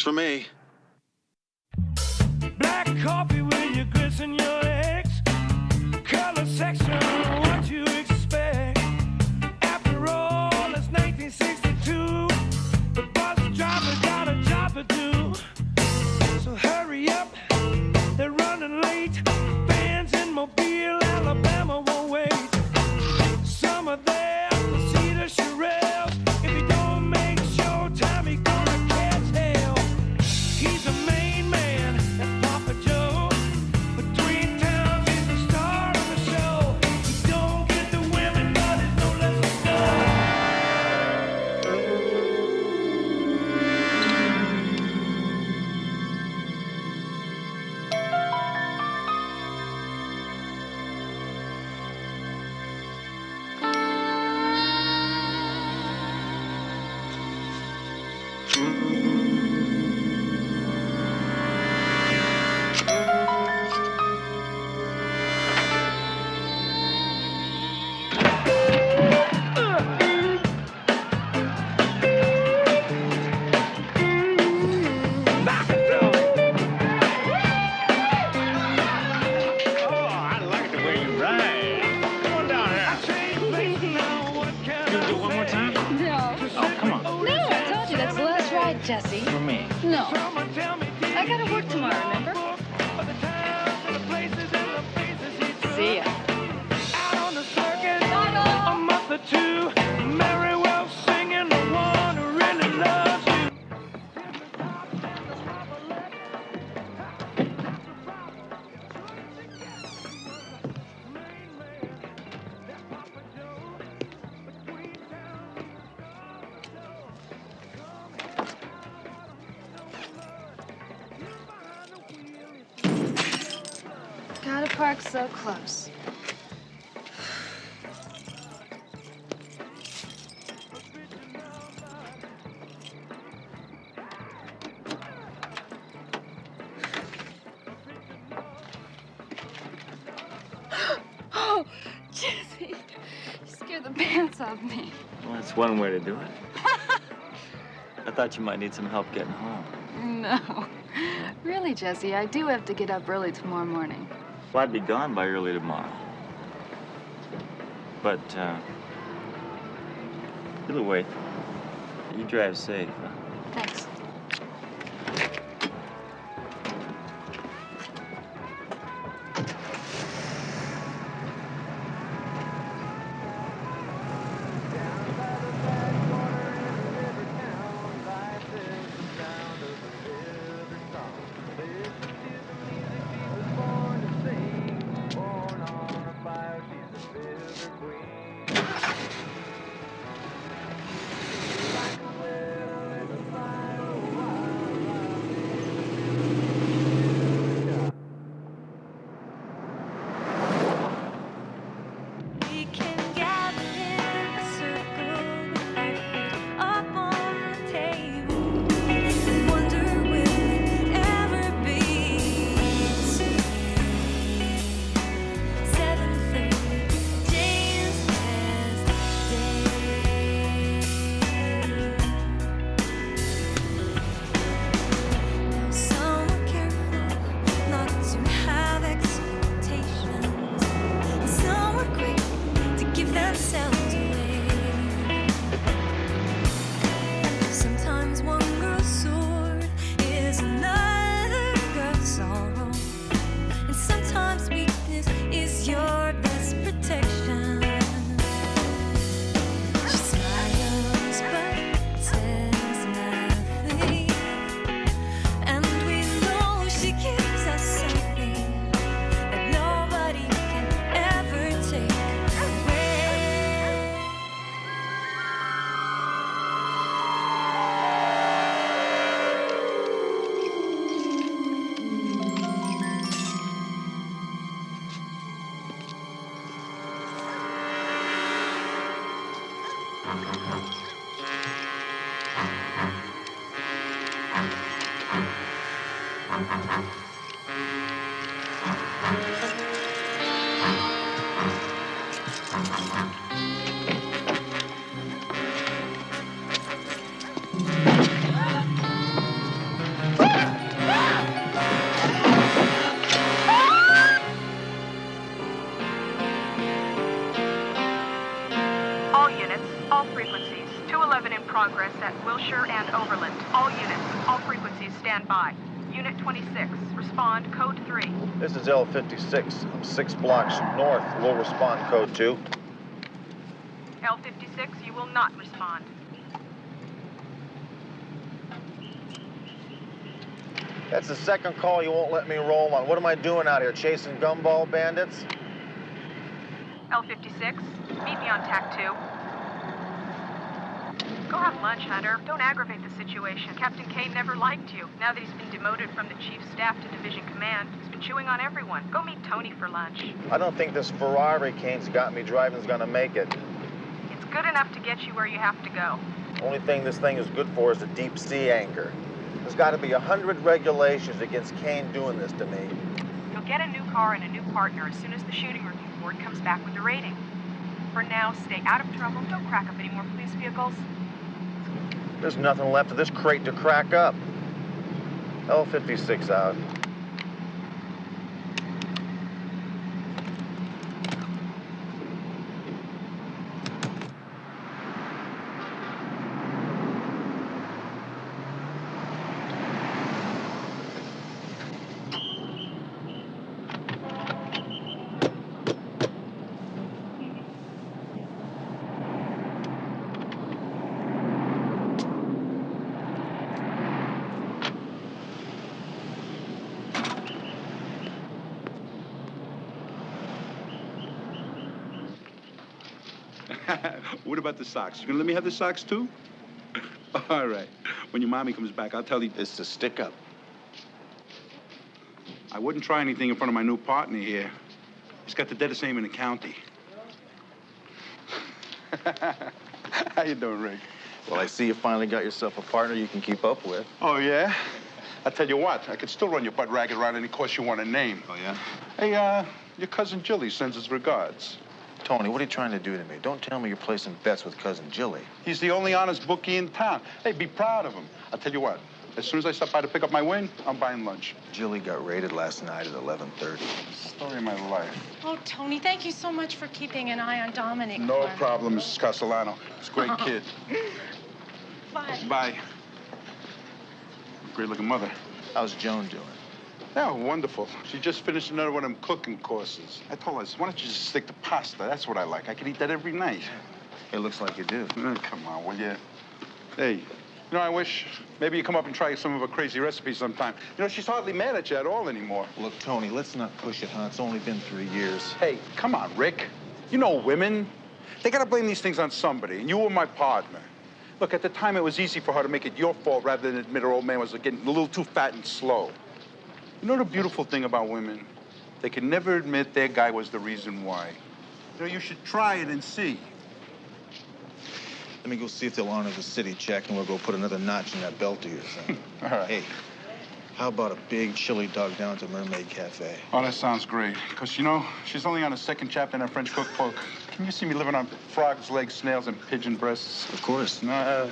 for me. Black coffee with your grits and your eggs. Color section, what you expect. After all, it's 1962. The bus driver got a job to do. So hurry up, they're running late. Fans in Mobile, Alabama won't wait. Some are there to see the Shirelles. If he don't make showtime, he gonna catch hell. He's the main man, that's Papa Joe. Between towns, he's the star of the show. He don't get the women, but it's no less a star. Jesse. For me. No. I gotta work tomorrow, remember? See ya. Out on the circuit, a month or two. Mary Wells singing the one who really loves you. Gotta park so close. Oh, Jesse, you scared the pants off me. Well, that's one way to do it. I thought you might need some help getting home. No. Really, Jesse, I do have to get up early tomorrow morning. Well, I'd be gone by early tomorrow. But, either way, you drive safe. Thanks. progress at Wilshire and Overland. All units, all frequencies, stand by. Unit 26, respond, code 3. This is L56. I'm 6 blocks north. We'll respond, code 2. L56, you will not respond. That's the second call you won't let me roll on. What am I doing out here, chasing gumball bandits? L56, meet me on TAC 2. Go have lunch, Hunter. Don't aggravate the situation. Captain Kane never liked you. Now that he's been demoted from the chief staff to division command, he's been chewing on everyone. Go meet Tony for lunch. I don't think this Ferrari Kane's got me driving's gonna make it. It's good enough to get you where you have to go. Only thing this thing is good for is a deep sea anchor. There's got to be 100 regulations against Kane doing this to me. You'll get a new car and a new partner as soon as the shooting review board comes back with the rating. For now, stay out of trouble. Don't crack up any more police vehicles. There's nothing left of this crate to crack up. L56 out. What about the socks? You gonna let me have the socks too? All right. When your mommy comes back, I'll tell you. It's to stick up. I wouldn't try anything in front of my new partner here. He's got the deadest name in the county. How you doing, Rick? Well, I see you finally got yourself a partner you can keep up with. Oh, yeah? I tell you what, I could still run your butt ragged around any course you want to name. Oh, yeah? Hey, your cousin Jilly sends his regards. Tony, what are you trying to do to me? Don't tell me you're placing bets with Cousin Jilly. He's the only honest bookie in town. Hey, be proud of him. I'll tell you what, as soon as I stop by to pick up my win, I'm buying lunch. Jilly got raided last night at 11:30. Story of my life. Oh, Tony, thank you so much for keeping an eye on Dominic. No problem, Mrs. Castellano. He's a great kid. Bye. Bye. Great-looking mother. How's Joan doing? Yeah, wonderful. She just finished another one of them cooking courses. I told her, I said, why don't you just stick to pasta? That's what I like. I could eat that every night. It looks like you do. Come on, will you? Hey, you know, I wish maybe you come up and try some of her crazy recipes sometime. You know, she's hardly mad at you at all anymore. Look, Tony, let's not push it, huh? It's only been 3 years. Hey, come on, Rick. You know women. They gotta blame these things on somebody, and you were my partner. Look, at the time, it was easy for her to make it your fault rather than admit her old man was getting a little too fat and slow. You know the beautiful thing about women? They can never admit their guy was the reason why. You know, you should try it and see. Let me go see if they'll honor the city check, and we'll go put another notch in that belt of yours. Huh? All right. Hey, how about a big chili dog down to Mermaid Cafe? Oh, that sounds great. Because, you know, she's only on the second chapter in her French cookbook. Can you see me living on frogs' legs, snails, and pigeon breasts? Of course. No.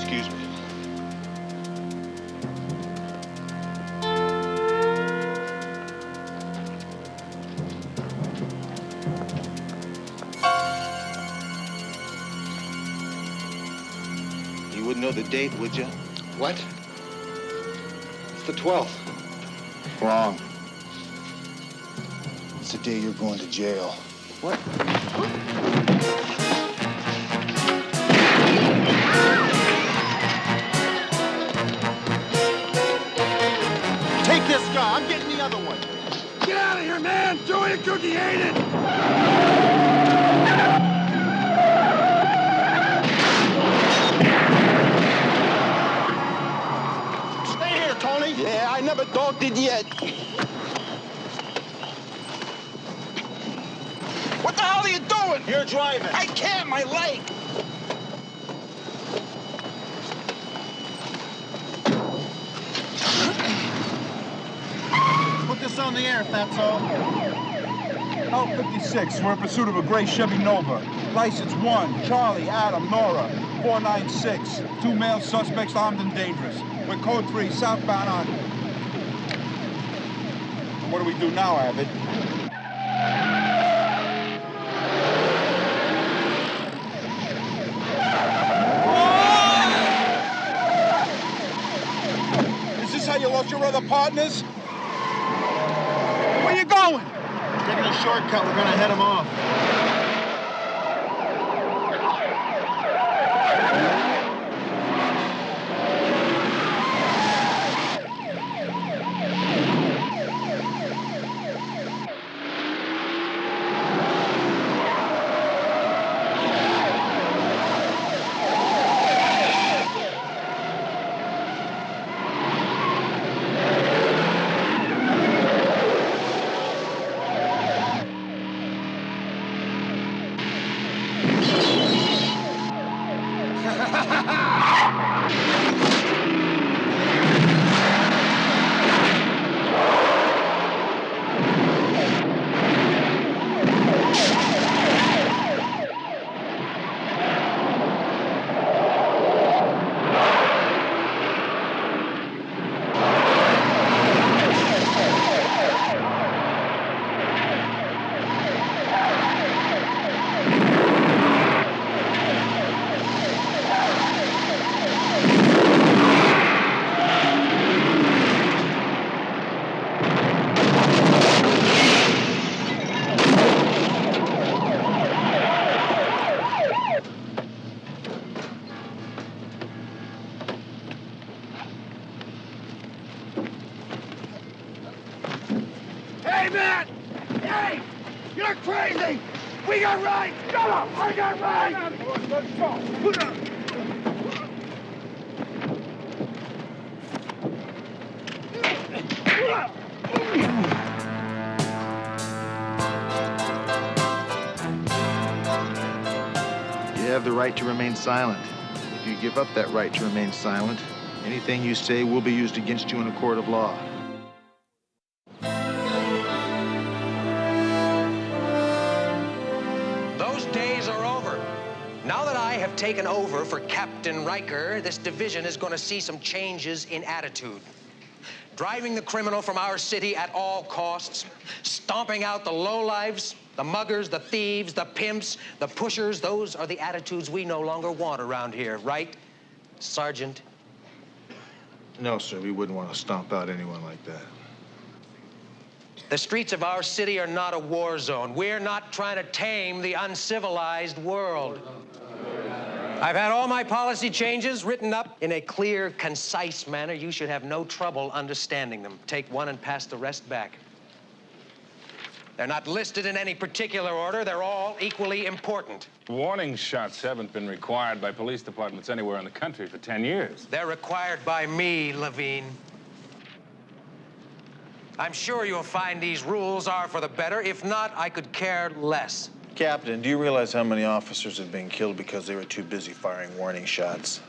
Excuse me. You wouldn't know the date, would you? What? It's the 12th. Wrong. It's the day you're going to jail. What? Take this car. I'm getting the other one. Get out of here, man! Joey and Cookie hate it! Stay here, Tony. Yeah, I never dogged it yet. What the hell are you doing? You're driving. I can't, my leg. on the air if that's all. L56, we're in pursuit of a gray Chevy Nova. License 1, Charlie, Adam, Nora, 496. 2 male suspects armed and dangerous. We're code 3, southbound on. What do we do now, Abbott? Is this how you lost your other partners? Where you going? Taking a shortcut. We're gonna head him off. Hey, man! Hey! You're crazy! We got rights! Shut up! I got rights! Let's go! You have the right to remain silent. If you give up that right to remain silent, anything you say will be used against you in a court of law. Those days are over. Now that I have taken over for Captain Riker, this division is going to see some changes in attitude. Driving the criminal from our city at all costs, stomping out the lowlifes, the muggers, the thieves, the pimps, the pushers. Those are the attitudes we no longer want around here, right, Sergeant? No, sir, we wouldn't want to stomp out anyone like that. The streets of our city are not a war zone. We're not trying to tame the uncivilized world. I've had all my policy changes written up in a clear, concise manner. You should have no trouble understanding them. Take one and pass the rest back. They're not listed in any particular order. They're all equally important. Warning shots haven't been required by police departments anywhere in the country for 10 years. They're required by me, Levine. I'm sure you'll find these rules are for the better. If not, I could care less. Captain, do you realize how many officers have been killed because they were too busy firing warning shots?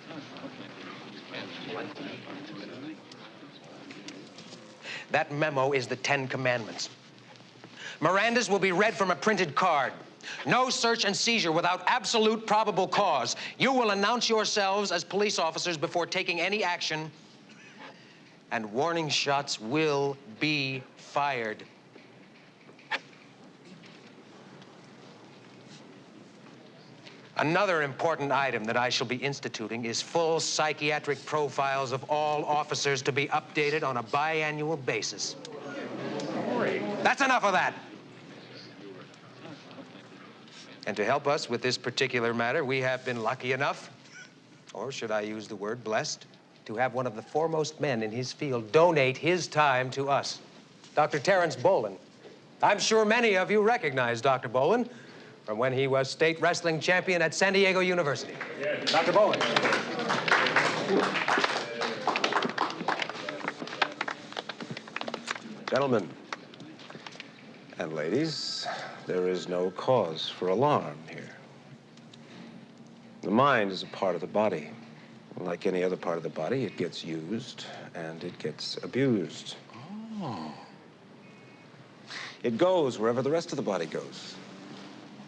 That memo is the 10 Commandments. Miranda's will be read from a printed card. No search and seizure without absolute probable cause. You will announce yourselves as police officers before taking any action, and warning shots will be fired. Another important item that I shall be instituting is full psychiatric profiles of all officers to be updated on a biannual basis. That's enough of that. And to help us with this particular matter, we have been lucky enough, or should I use the word blessed, to have one of the foremost men in his field donate his time to us, Dr. Terrence Bolin. I'm sure many of you recognize Dr. Bolin from when he was state wrestling champion at San Diego University. Yes. Dr. Bolin. Gentlemen and ladies, there is no cause for alarm here. The mind is a part of the body. Like any other part of the body, it gets used and it gets abused. Oh. It goes wherever the rest of the body goes.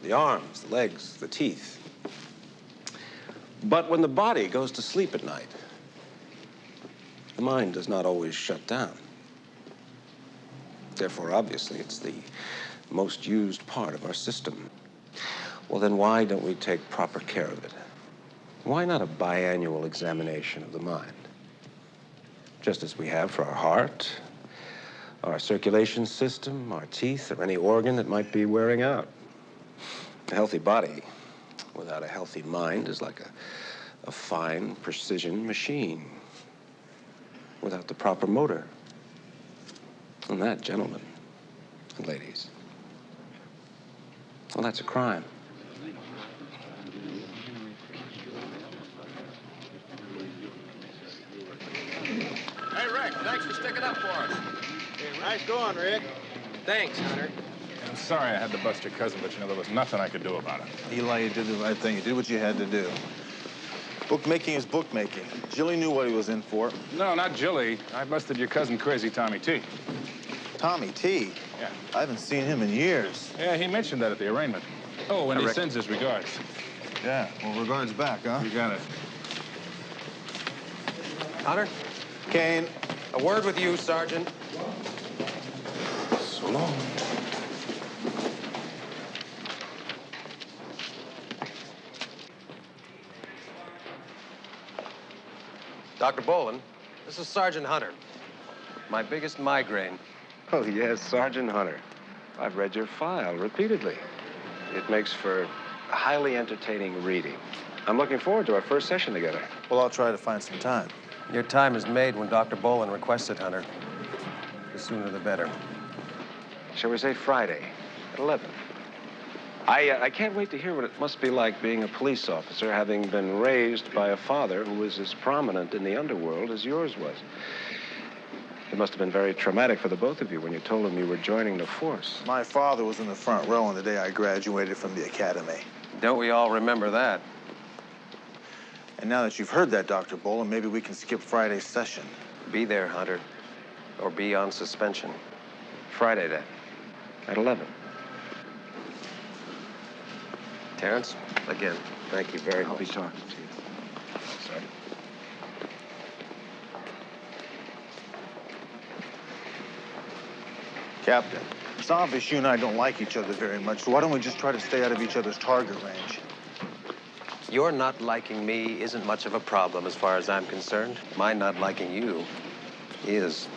The arms, the legs, the teeth. But when the body goes to sleep at night, the mind does not always shut down. Therefore, obviously, it's the most used part of our system. Well, then why don't we take proper care of it? Why not a biannual examination of the mind? Just as we have for our heart, our circulation system, our teeth, or any organ that might be wearing out. A healthy body without a healthy mind is like a fine precision machine without the proper motor. And that, gentlemen and ladies, well, that's a crime. Hey, Rick, thanks for sticking up for us. Nice going, Rick. Thanks, Hunter. I'm sorry I had to bust your cousin, but, you know, there was nothing I could do about it. Eli, you did the right thing. You did what you had to do. Bookmaking is bookmaking. Jilly knew what he was in for. No, not Jilly. I busted your cousin, Crazy Tommy T. Tommy T? Yeah. I haven't seen him in years. Yeah, he mentioned that at the arraignment. Oh, and he sends his regards. Yeah, well, regards back, huh? You got it. Hunter? Kane. A word with you, Sergeant. So long. Dr. Boland, this is Sergeant Hunter. My biggest migraine. Oh, yes, Sergeant Hunter. I've read your file repeatedly. It makes for highly entertaining reading. I'm looking forward to our first session together. Well, I'll try to find some time. Your time is made when Dr. Boland requests it, Hunter. The sooner the better. Shall we say Friday at 11? I can't wait to hear what it must be like being a police officer, having been raised by a father who was as prominent in the underworld as yours was. It must have been very traumatic for the both of you when you told him you were joining the force. My father was in the front row on the day I graduated from the academy. Don't we all remember that? And now that you've heard that, Dr. Boland, maybe we can skip Friday's session. Be there, Hunter, or be on suspension. Friday, then, at 11. Terrence, again, thank you very much. I'll be talking to you. Sorry. Captain, it's obvious you and I don't like each other very much, so why don't we just try to stay out of each other's target range? Your not liking me isn't much of a problem as far as I'm concerned. My not liking you is.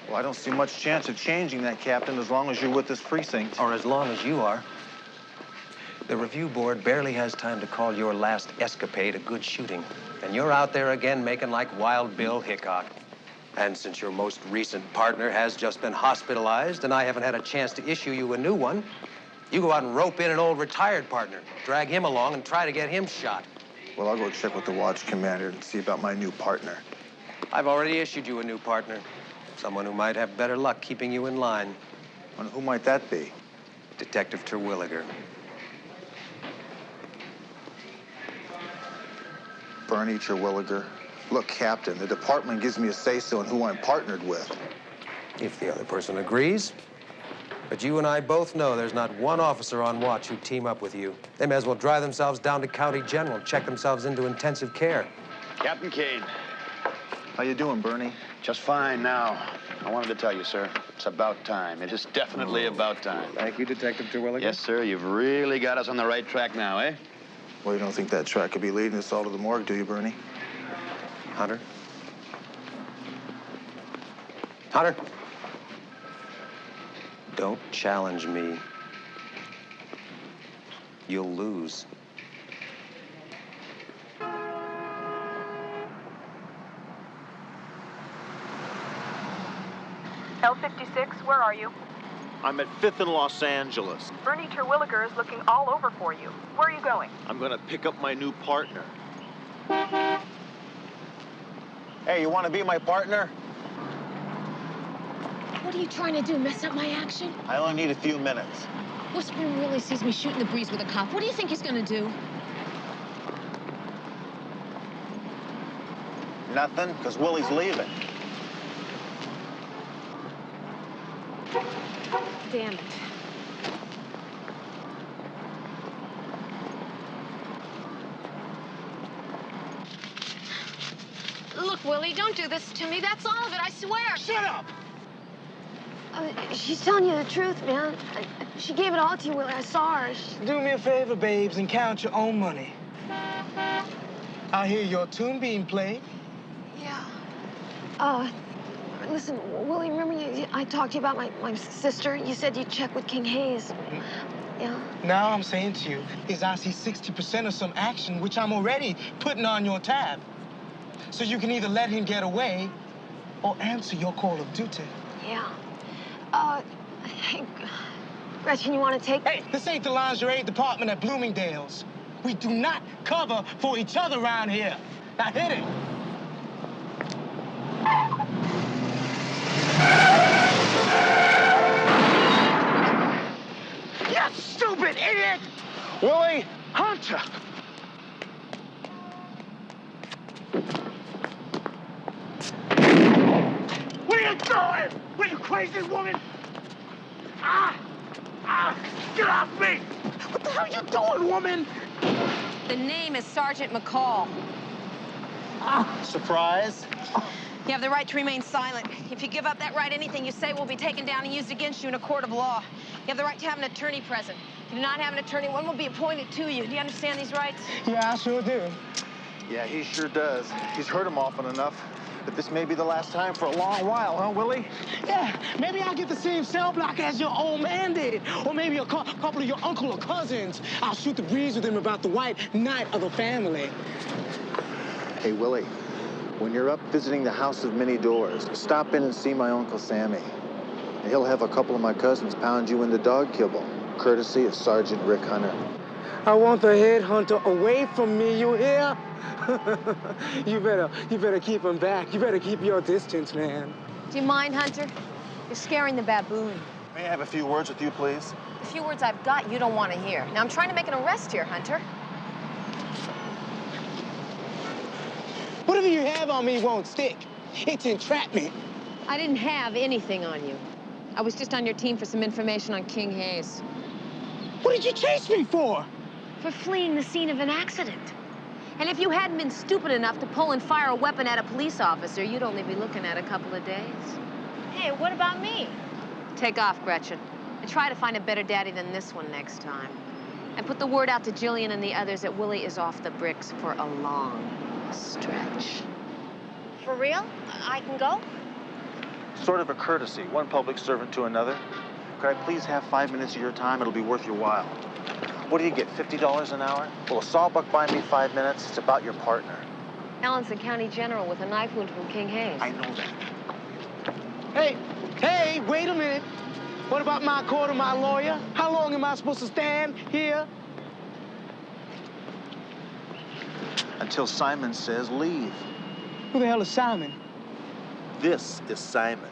Well, I don't see much chance of changing that, Captain, as long as you're with this precinct. Or as long as you are. The review board barely has time to call your last escapade a good shooting. And you're out there again making like Wild Bill Hickok. And since your most recent partner has just been hospitalized and I haven't had a chance to issue you a new one, you go out and rope in an old retired partner, drag him along and try to get him shot. Well, I'll go check with the watch commander and see about my new partner. I've already issued you a new partner. Someone who might have better luck keeping you in line. And who might that be? Detective Terwilliger. Bernie Terwilliger. Look, Captain, the department gives me a say-so in who I'm partnered with. If the other person agrees. But you and I both know there's not one officer on watch who'd team up with you. They may as well drive themselves down to County General and check themselves into intensive care. Captain Kane. How you doing, Bernie? Just fine now. I wanted to tell you, sir, it's about time. It is definitely about time. Thank you, Detective Terwilliger. Yes, sir, you've really got us on the right track now, eh? Well, you don't think that track could be leading us all to the morgue, do you, Bernie? Hunter? Hunter? Don't challenge me. You'll lose. L56, where are you? I'm at 5th and Los Angeles. Bernie Terwilliger is looking all over for you. Where are you going? I'm gonna pick up my new partner. Hey, you want to be my partner? What are you trying to do, mess up my action? I only need a few minutes. Whispering really sees me shooting the breeze with a cop. What do you think he's gonna do? Nothing, because Willie's leaving. damn it. Look, Willie, don't do this to me. That's all of it, I swear. Shut up! She's telling you the truth, man. She gave it all to you, Willie. I saw her. Do me a favor, babes, and count your own money. I hear your tune being played. Yeah. Listen, Willie, remember I talked to you about my sister? You said you'd check with King Hayes. Yeah. Now I'm saying to you is I see 60% of some action, which I'm already putting on your tab. So you can either let him get away or answer your call of duty. Yeah. Hey, Gretchen, you want to take... Hey, this ain't the lingerie department at Bloomingdale's. We do not cover for each other around here. Now hit it. You stupid idiot! Willie! Hunter! What are you doing? What are you, crazy woman? Get off me! What the hell are you doing, woman? The name is Sergeant McCall. Surprise? You have the right to remain silent. If you give up that right, anything you say will be taken down and used against you in a court of law. You have the right to have an attorney present. If you do not have an attorney, one will be appointed to you. Do you understand these rights? Yeah, I sure do. Yeah, he sure does. He's heard him often enough. But this may be the last time for a long while, huh, Willie? Yeah, maybe I'll get the same cell block as your old man did. Or maybe a couple of your uncle or cousins. I'll shoot the breeze with him about the white knight of the family. Hey, Willie, when you're up visiting the House of Many Doors, stop in and see my Uncle Sammy. And he'll have a couple of my cousins pound you into dog kibble, courtesy of Sergeant Rick Hunter. I want the headhunter away from me, you hear? You better keep him back. You better keep your distance, man. Do you mind, Hunter? You're scaring the baboon. May I have a few words with you, please? The few words I've got you don't want to hear. Now, I'm trying to make an arrest here, Hunter. Whatever you have on me won't stick. It's entrapment. I didn't have anything on you. I was just on your team for some information on King Hayes. What did you chase me for? For fleeing the scene of an accident. And if you hadn't been stupid enough to pull and fire a weapon at a police officer, you'd only be looking at a couple of days. Hey, what about me? Take off, Gretchen. And try to find a better daddy than this one next time. And put the word out to Jillian and the others that Willie is off the bricks for a long stretch. For real? I can go? Sort of a courtesy, one public servant to another. Could I please have 5 minutes of your time? It'll be worth your while. What do you get, $50 an hour? Will a sawbuck buy me 5 minutes? It's about your partner. Alan's the county general with a knife wound from King Hayes. I know that. Hey, wait a minute. What about my court and my lawyer? How long am I supposed to stand here? Until Simon says leave. Who the hell is Simon? This is Simon.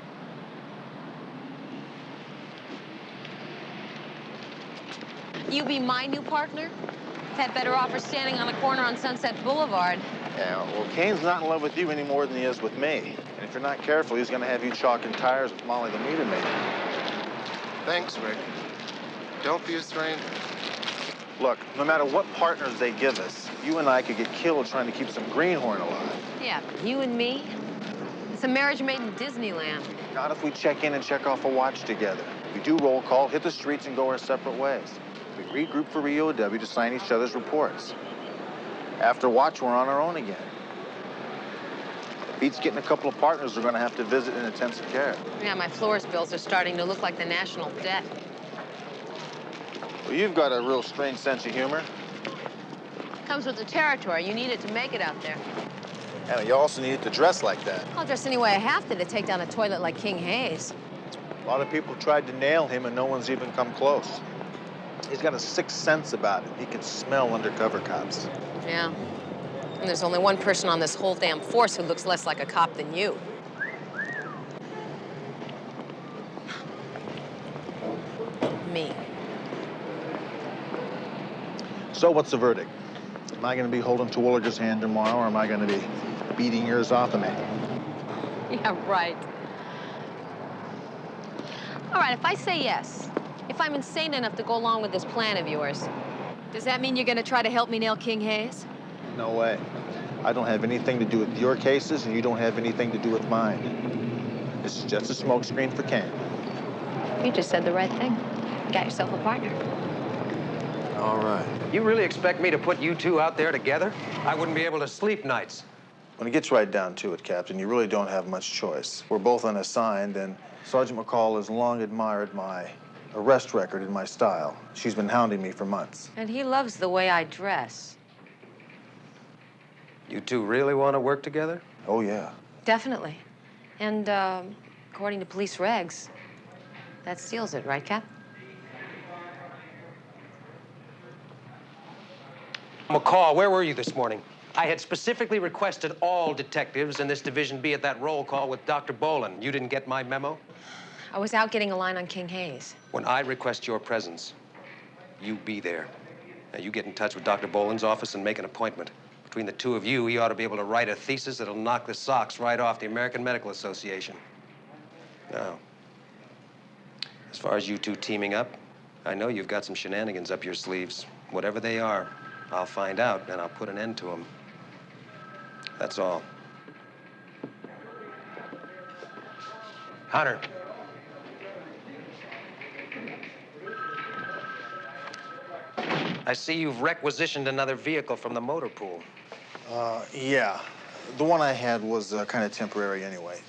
You be my new partner? Had better offer standing on a corner on Sunset Boulevard. Yeah, well, Kane's not in love with you any more than he is with me. And if you're not careful, he's gonna have you chalking tires with Molly the meter maid. Thanks, Rick. Don't be a stranger. Look, no matter what partners they give us, you and I could get killed trying to keep some greenhorn alive. Yeah, but you and me? It's a marriage made in Disneyland. Not if we check in and check off a watch together. We do roll call, hit the streets, and go our separate ways. We regroup for EOW to sign each other's reports. After watch, we're on our own again. Beats getting a couple of partners we're gonna have to visit in intensive care. Yeah, my floors bills are starting to look like the national debt. Well, you've got a real strange sense of humor. Comes with the territory. You need it to make it out there. And you also need it to dress like that. I'll dress any way I have to take down a toilet like King Hayes. A lot of people tried to nail him and no one's even come close. He's got a sixth sense about it. He can smell undercover cops. Yeah. And there's only one person on this whole damn force who looks less like a cop than you. Me. So what's the verdict? Am I going to be holding Terwilliger's hand tomorrow, or am I going to be beating yours off of me? Yeah, right. All right, if I say yes, if I'm insane enough to go along with this plan of yours, does that mean you're gonna try to help me nail King Hayes? No way. I don't have anything to do with your cases, and you don't have anything to do with mine. This is just a smokescreen for Kane. You just said the right thing. You got yourself a partner. All right. You really expect me to put you two out there together? I wouldn't be able to sleep nights. When it gets right down to it, Captain, you really don't have much choice. We're both unassigned, and Sergeant McCall has long admired my arrest record and my style. She's been hounding me for months. And he loves the way I dress. You two really want to work together? Oh, yeah. Definitely. And according to police regs, that seals it, right, Cap? McCall, where were you this morning? I had specifically requested all detectives in this division be at that roll call with Dr. Boland. You didn't get my memo? I was out getting a line on King Hayes. When I request your presence, you be there. Now, you get in touch with Dr. Boland's office and make an appointment. Between the two of you, he ought to be able to write a thesis that'll knock the socks right off the American Medical Association. Now, as far as you two teaming up, I know you've got some shenanigans up your sleeves. Whatever they are, I'll find out, and I'll put an end to them. That's all. Hunter. I see you've requisitioned another vehicle from the motor pool. Yeah. The one I had was kind of temporary anyway.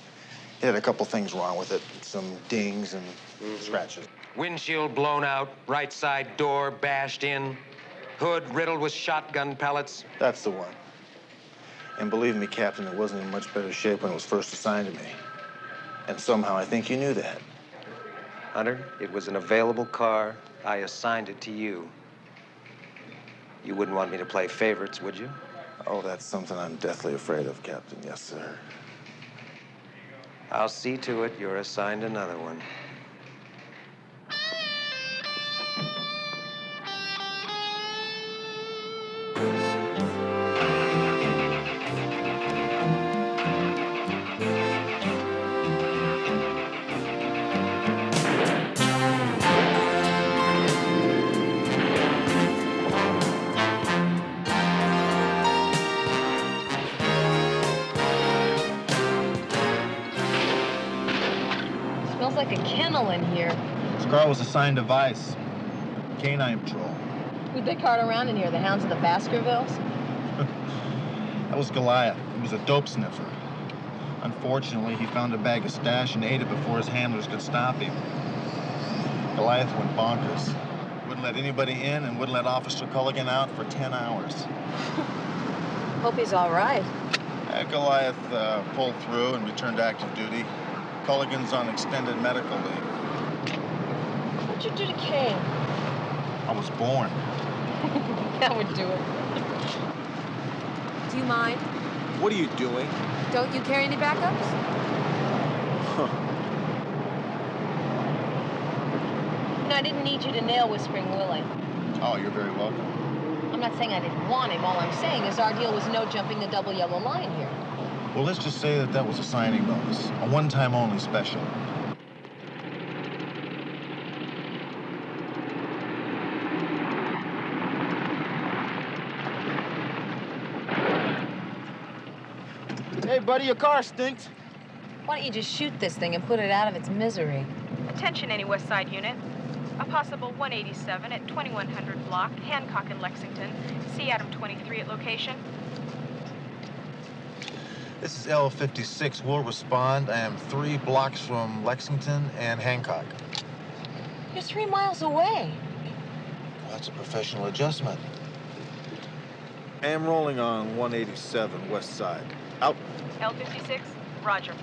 It had a couple things wrong with it. Some dings and scratches. Windshield blown out, right side door bashed in, hood riddled with shotgun pellets. That's the one. And believe me, Captain, it wasn't in much better shape when it was first assigned to me. And somehow I think you knew that. Hunter, it was an available car. I assigned it to you. You wouldn't want me to play favorites, would you? Oh, that's something I'm deathly afraid of, Captain. Yes, sir. I'll see to it you're assigned another one. Smells like a kennel in here. This car was assigned to Vice. Canine Patrol. Who'd they cart around in here? The hounds of the Baskervilles? That was Goliath. He was a dope sniffer. Unfortunately, he found a bag of stash and ate it before his handlers could stop him. Goliath went bonkers. Wouldn't let anybody in and wouldn't let Officer Culligan out for 10 hours. Hope he's all right. Goliath pulled through and returned to active duty. Culligan's on extended medical leave. What'd you do to Kane? I was born. That would do it. Do you mind? What are you doing? Don't you carry any backups? No, I didn't need you to nail Whispering Willie. Oh, you're very welcome. I'm not saying I didn't want him. All I'm saying is our deal was no jumping the double yellow line here. Well, let's just say that was a signing bonus. A one-time only special. Hey, buddy, your car stinks. Why don't you just shoot this thing and put it out of its misery? Attention, any West Side unit. A possible 187 at 2100 block, Hancock and Lexington. See Adam 23 at location. This is L56. We'll respond. I am 3 blocks from Lexington and Hancock. You're 3 miles away. Well, that's a professional adjustment. I am rolling on 187 West Side. Out. L56, roger.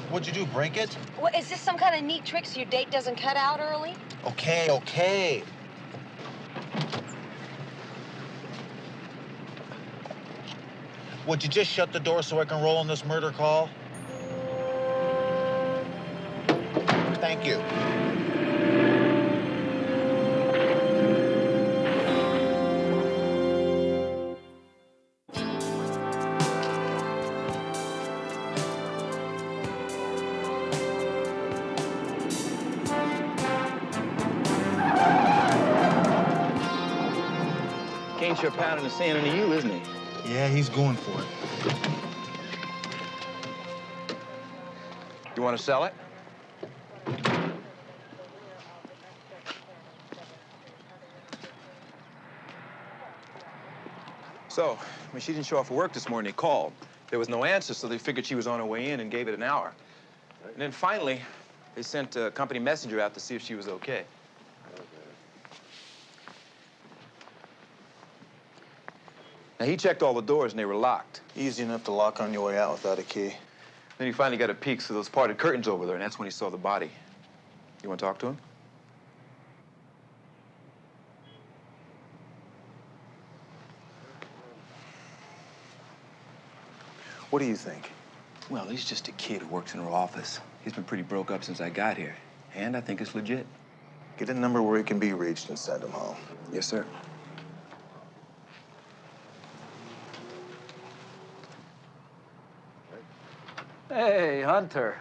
What'd you do, break it? What, is this some kind of neat trick so your date doesn't cut out early? Okay, okay. Would you just shut the door so I can roll on this murder call? Thank you. sure pounding the sand into you, isn't he? Yeah, he's going for it. You want to sell it? So, when she didn't show up for work this morning, they called. There was no answer, so they figured she was on her way in and gave it an hour. And then finally, they sent a company messenger out to see if she was okay. Now, he checked all the doors and they were locked. Easy enough to lock on your way out without a key. Then he finally got a peek through those parted curtains over there, and that's when he saw the body. You want to talk to him? What do you think? Well, he's just a kid who works in her office. He's been pretty broke up since I got here, and I think it's legit. Get a number where he can be reached and send him home. Yes, sir. Hey, Hunter.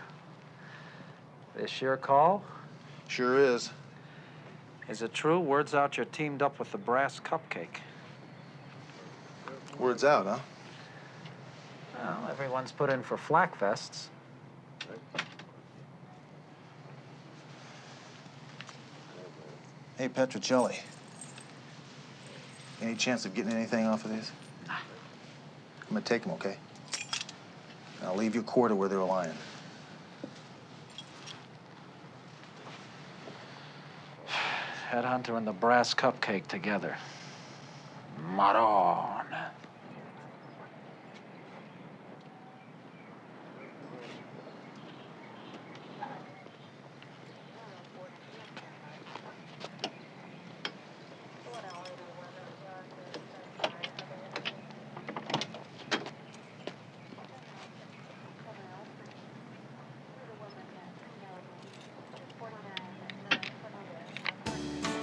This your call? Sure is. Is it true? Word's out you're teamed up with the Brass Cupcake. Word's out, huh? Well, everyone's put in for flak vests. Hey, Petrocelli. Any chance of getting anything off of these? I'm gonna take them, okay? And I'll leave you a quarter where they're lying. Headhunter and the Brass Cupcake together. Maron.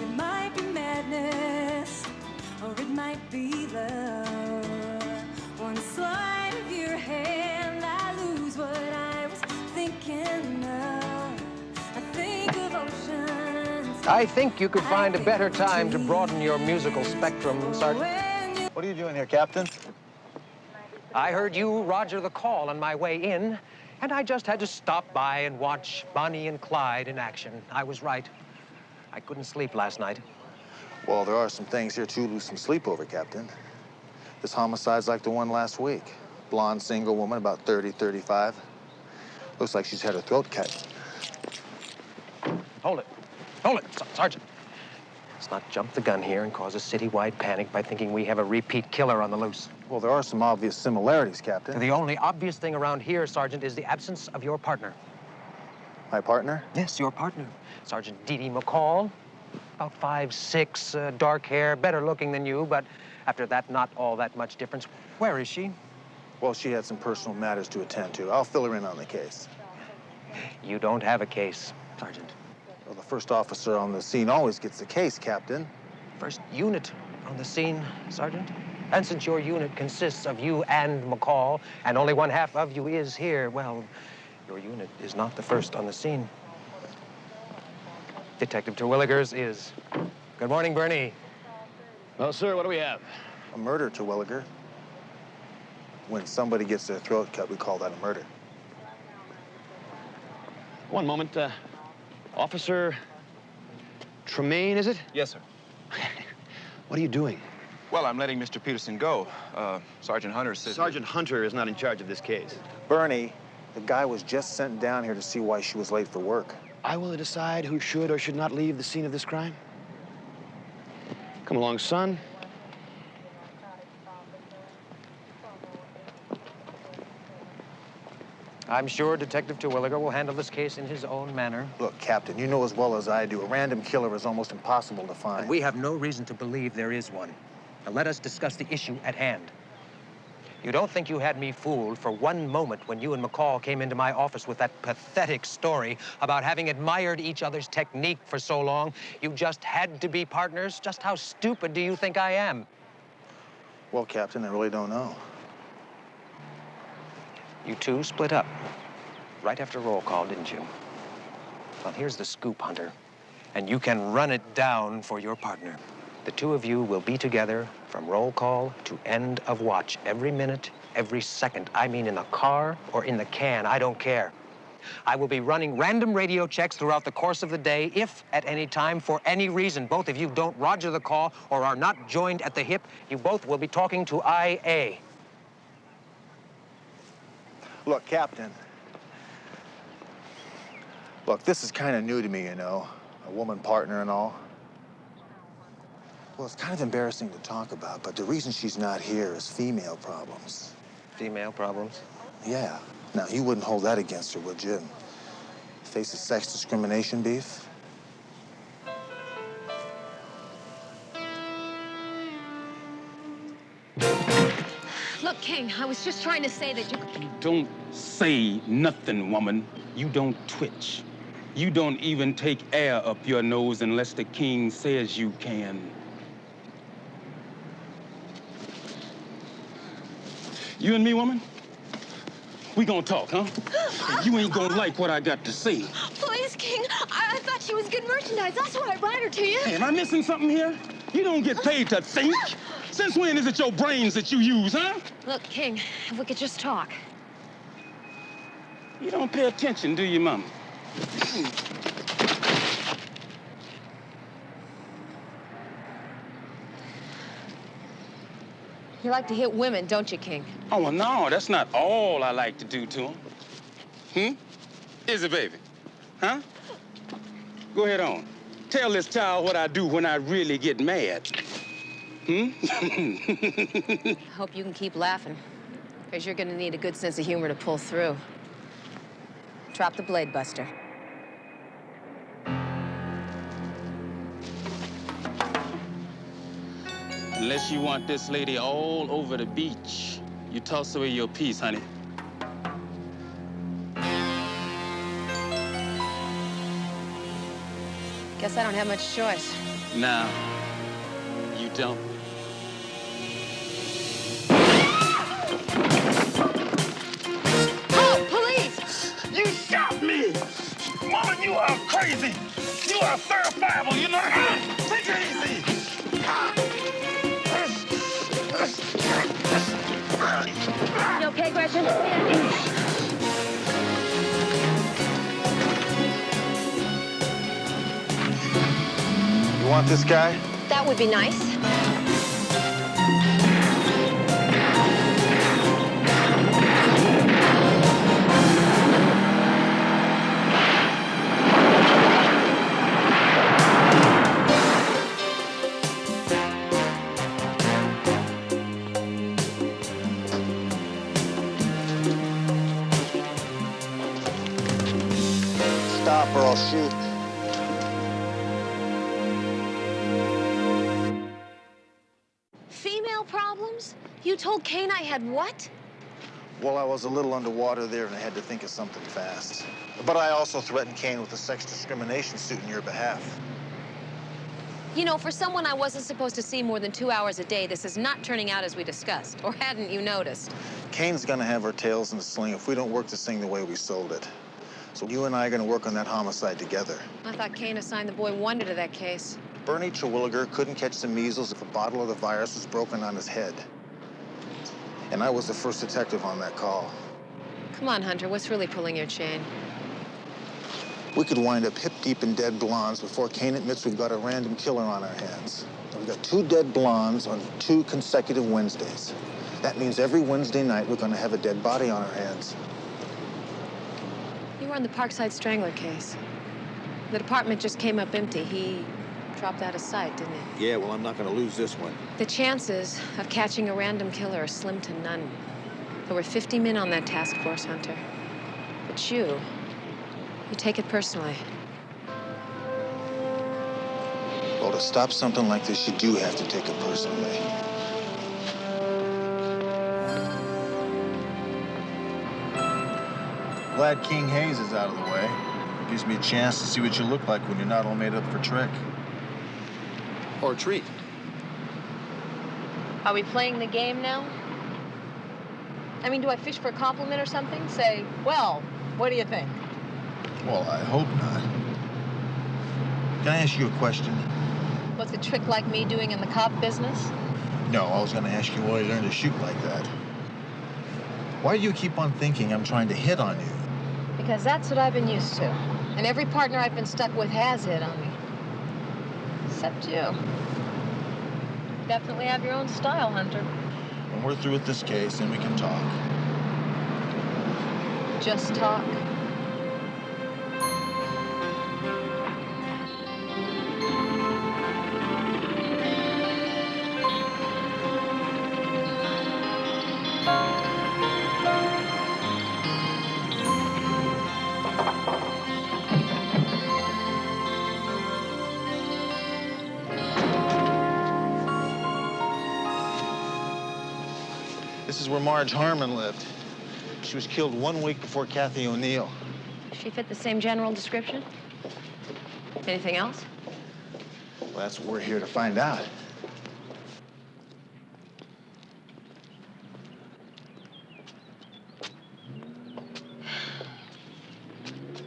It might be madness, or it might be love. One sleight of your hand, I lose what I was thinking of. I think of oceans. I think you could find a better time to broaden your musical spectrum, Sergeant. What are you doing here, Captain? I heard you Roger the call on my way in, and I just had to stop by and watch Bonnie and Clyde in action. I was right. I couldn't sleep last night. Well, there are some things here to lose some sleep over, Captain. This homicide's like the one last week. Blonde, single woman, about 30, 35. Looks like she's had her throat cut. Hold it. Hold it, Sergeant. Let's not jump the gun here and cause a citywide panic by thinking we have a repeat killer on the loose. Well, there are some obvious similarities, Captain. The only obvious thing around here, Sergeant, is the absence of your partner. My partner? Yes, your partner. Sergeant Dee Dee McCall. About 5'6", dark hair, better looking than you, but after that, not all that much difference. Where is she? Well, she had some personal matters to attend to. I'll fill her in on the case. You don't have a case, Sergeant. Well, the first officer on the scene always gets the case, Captain. First unit on the scene, Sergeant. And since your unit consists of you and McCall, and only one half of you is here, well, your unit is not the first on the scene. Detective Terwilligers is. Good morning, Bernie. Well, sir, what do we have? A murder, Terwilliger. When somebody gets their throat cut, we call that a murder. One moment, Officer Tremaine, is it? Yes, sir. What are you doing? Well, I'm letting Mr. Peterson go. Sergeant Hunter said... Sergeant Hunter is not in charge of this case. Bernie, the guy was just sent down here to see why she was late for work. I will decide who should or should not leave the scene of this crime. Come along, son. I'm sure Detective Terwilliger will handle this case in his own manner. Look, Captain, you know as well as I do, a random killer is almost impossible to find. And we have no reason to believe there is one. Now let us discuss the issue at hand. You don't think you had me fooled for one moment when you and McCall came into my office with that pathetic story about having admired each other's technique for so long? You just had to be partners? Just how stupid do you think I am? Well, Captain, I really don't know. You two split up right after roll call, didn't you? Well, here's the scoop, Hunter. And you can run it down for your partner. The two of you will be together from roll call to end of watch every minute, every second. I mean in the car or in the can, I don't care. I will be running random radio checks throughout the course of the day. If at any time, for any reason, both of you don't roger the call or are not joined at the hip, you both will be talking to IA. Look, Captain. Look, this is kind of new to me, you know. A woman partner and all. Well, it's kind of embarrassing to talk about, but the reason she's not here is female problems. Female problems? Yeah. Now, you wouldn't hold that against her, would you? Faces sex discrimination beef? Look, King, I was just trying to say that you... Don't say nothing, woman. You don't twitch. You don't even take air up your nose unless the king says you can. You and me, woman? We gonna talk, huh? You ain't gonna like what I got to say. Please, King, I thought she was good merchandise. That's why I brought her to you. Hey, am I missing something here? You don't get paid to think. Since when is it your brains that you use, huh? Look, King, if we could just talk. You don't pay attention, do you, Mama? You like to hit women, don't you, King? Oh, well, no, that's not all I like to do to them. Is it, baby? Huh? Go ahead on. Tell this child what I do when I really get mad. I hope you can keep laughing, because you're gonna need a good sense of humor to pull through. Drop the blade, Buster. Unless you want this lady all over the beach, you toss away your piece, honey. Guess I don't have much choice. No, you don't. Oh, police! You shot me! Mama, you are crazy! You are verifiable, you know? Take it easy! You okay, Gretchen? You want this guy? That would be nice. Stop or I'll shoot. Female problems? You told Kane I had what? Well, I was a little underwater there and I had to think of something fast. But I also threatened Kane with a sex discrimination suit in your behalf. You know, for someone I wasn't supposed to see more than 2 hours a day, this is not turning out as we discussed. Or hadn't you noticed? Kane's gonna have our tails in the sling if we don't work this thing the way we sold it. So you and I are gonna work on that homicide together. I thought Kane assigned the boy Wonder to that case. Bernie Terwilliger couldn't catch the measles if a bottle of the virus was broken on his head. And I was the first detective on that call. Come on, Hunter, what's really pulling your chain? We could wind up hip-deep in dead blondes before Kane admits we've got a random killer on our hands. And we've got 2 dead blondes on 2 consecutive Wednesdays. That means every Wednesday night we're gonna have a dead body on our hands. You were on the Parkside Strangler case. The department just came up empty. He dropped out of sight, didn't he? Yeah, well, I'm not gonna lose this one. The chances of catching a random killer are slim to none. There were 50 men on that task force, Hunter. But you take it personally. Well, to stop something like this, you do have to take it personally. Glad King Hayes is out of the way. Gives me a chance to see what you look like when you're not all made up for trick. Or a treat. Are we playing the game now? I mean, do I fish for a compliment or something? Say, well, what do you think? Well, I hope not. Can I ask you a question? What's a trick like me doing in the cop business? No, I was gonna ask you why you learned to shoot like that. Why do you keep on thinking I'm trying to hit on you? Because that's what I've been used to. And every partner I've been stuck with has hit on me. Except you. Definitely have your own style, Hunter. When we're through with this case, then we can talk. Just talk. This is where Marge Harmon lived. She was killed 1 week before Kathy O'Neill. She fit the same general description? Anything else? Well, that's what we're here to find out.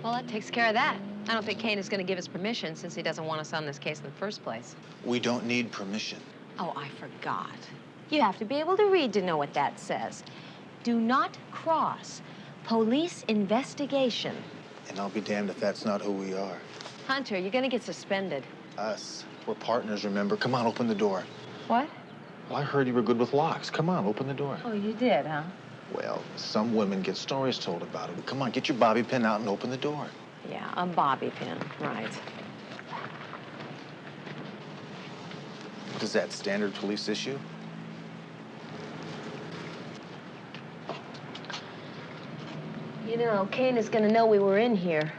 Well, that takes care of that. I don't think Kane is going to give us permission since he doesn't want us on this case in the first place. We don't need permission. Oh, I forgot. You have to be able to read to know what that says. Do not cross. Police investigation. And I'll be damned if that's not who we are. Hunter, you're going to get suspended. Us. We're partners, remember? Come on, open the door. What? Well, I heard you were good with locks. Come on, open the door. Oh, you did, huh? Well, some women get stories told about it. But come on, get your bobby pin out and open the door. Yeah, a bobby pin, right. What is that, standard police issue? You know, Kane is going to know we were in here.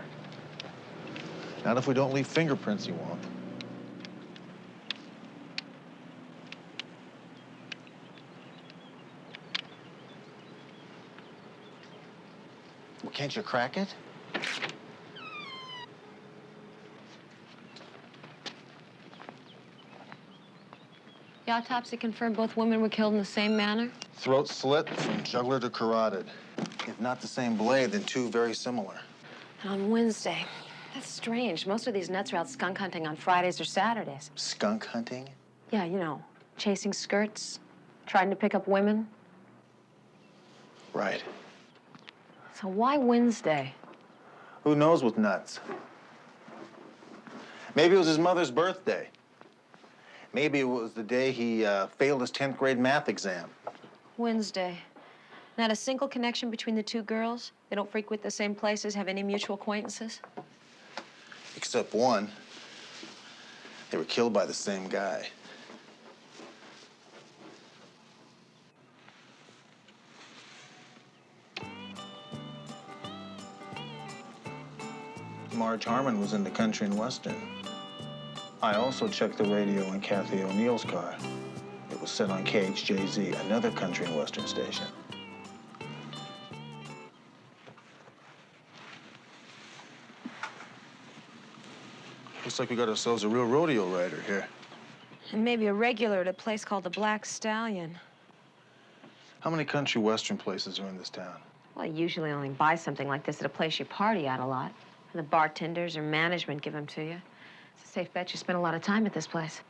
Not if we don't leave fingerprints, he won't. Well, can't you crack it? The autopsy confirmed both women were killed in the same manner? Throat slit from jugular to carotid. If not the same blade, then two very similar. And on Wednesday. That's strange. Most of these nuts are out skunk hunting on Fridays or Saturdays. Skunk hunting? Yeah, you know, chasing skirts, trying to pick up women. Right. So why Wednesday? Who knows with nuts? Maybe it was his mother's birthday. Maybe it was the day he failed his 10th grade math exam. Wednesday. Not a single connection between the two girls? They don't frequent the same places, have any mutual acquaintances? Except one. They were killed by the same guy. Marge Harmon was in the country and western. I also checked the radio in Kathy O'Neill's car. It was set on KHJZ, another country and western station. Looks like we got ourselves a real rodeo rider here. And maybe a regular at a place called the Black Stallion. How many country western places are in this town? Well, I usually only buy something like this at a place you party at a lot. And the bartenders or management give them to you. It's a safe bet you spend a lot of time at this place.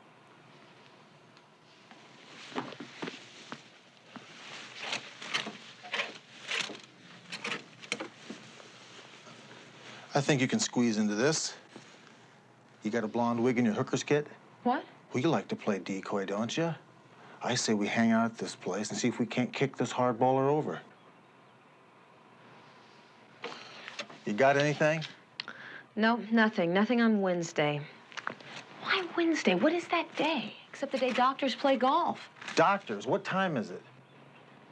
I think you can squeeze into this. You got a blonde wig in your hooker's kit? What? Well, you like to play decoy, don't you? I say we hang out at this place and see if we can't kick this hardballer over. You got anything? No, nothing. Nothing on Wednesday. Why Wednesday? What is that day? Except the day doctors play golf. Doctors? What time is it?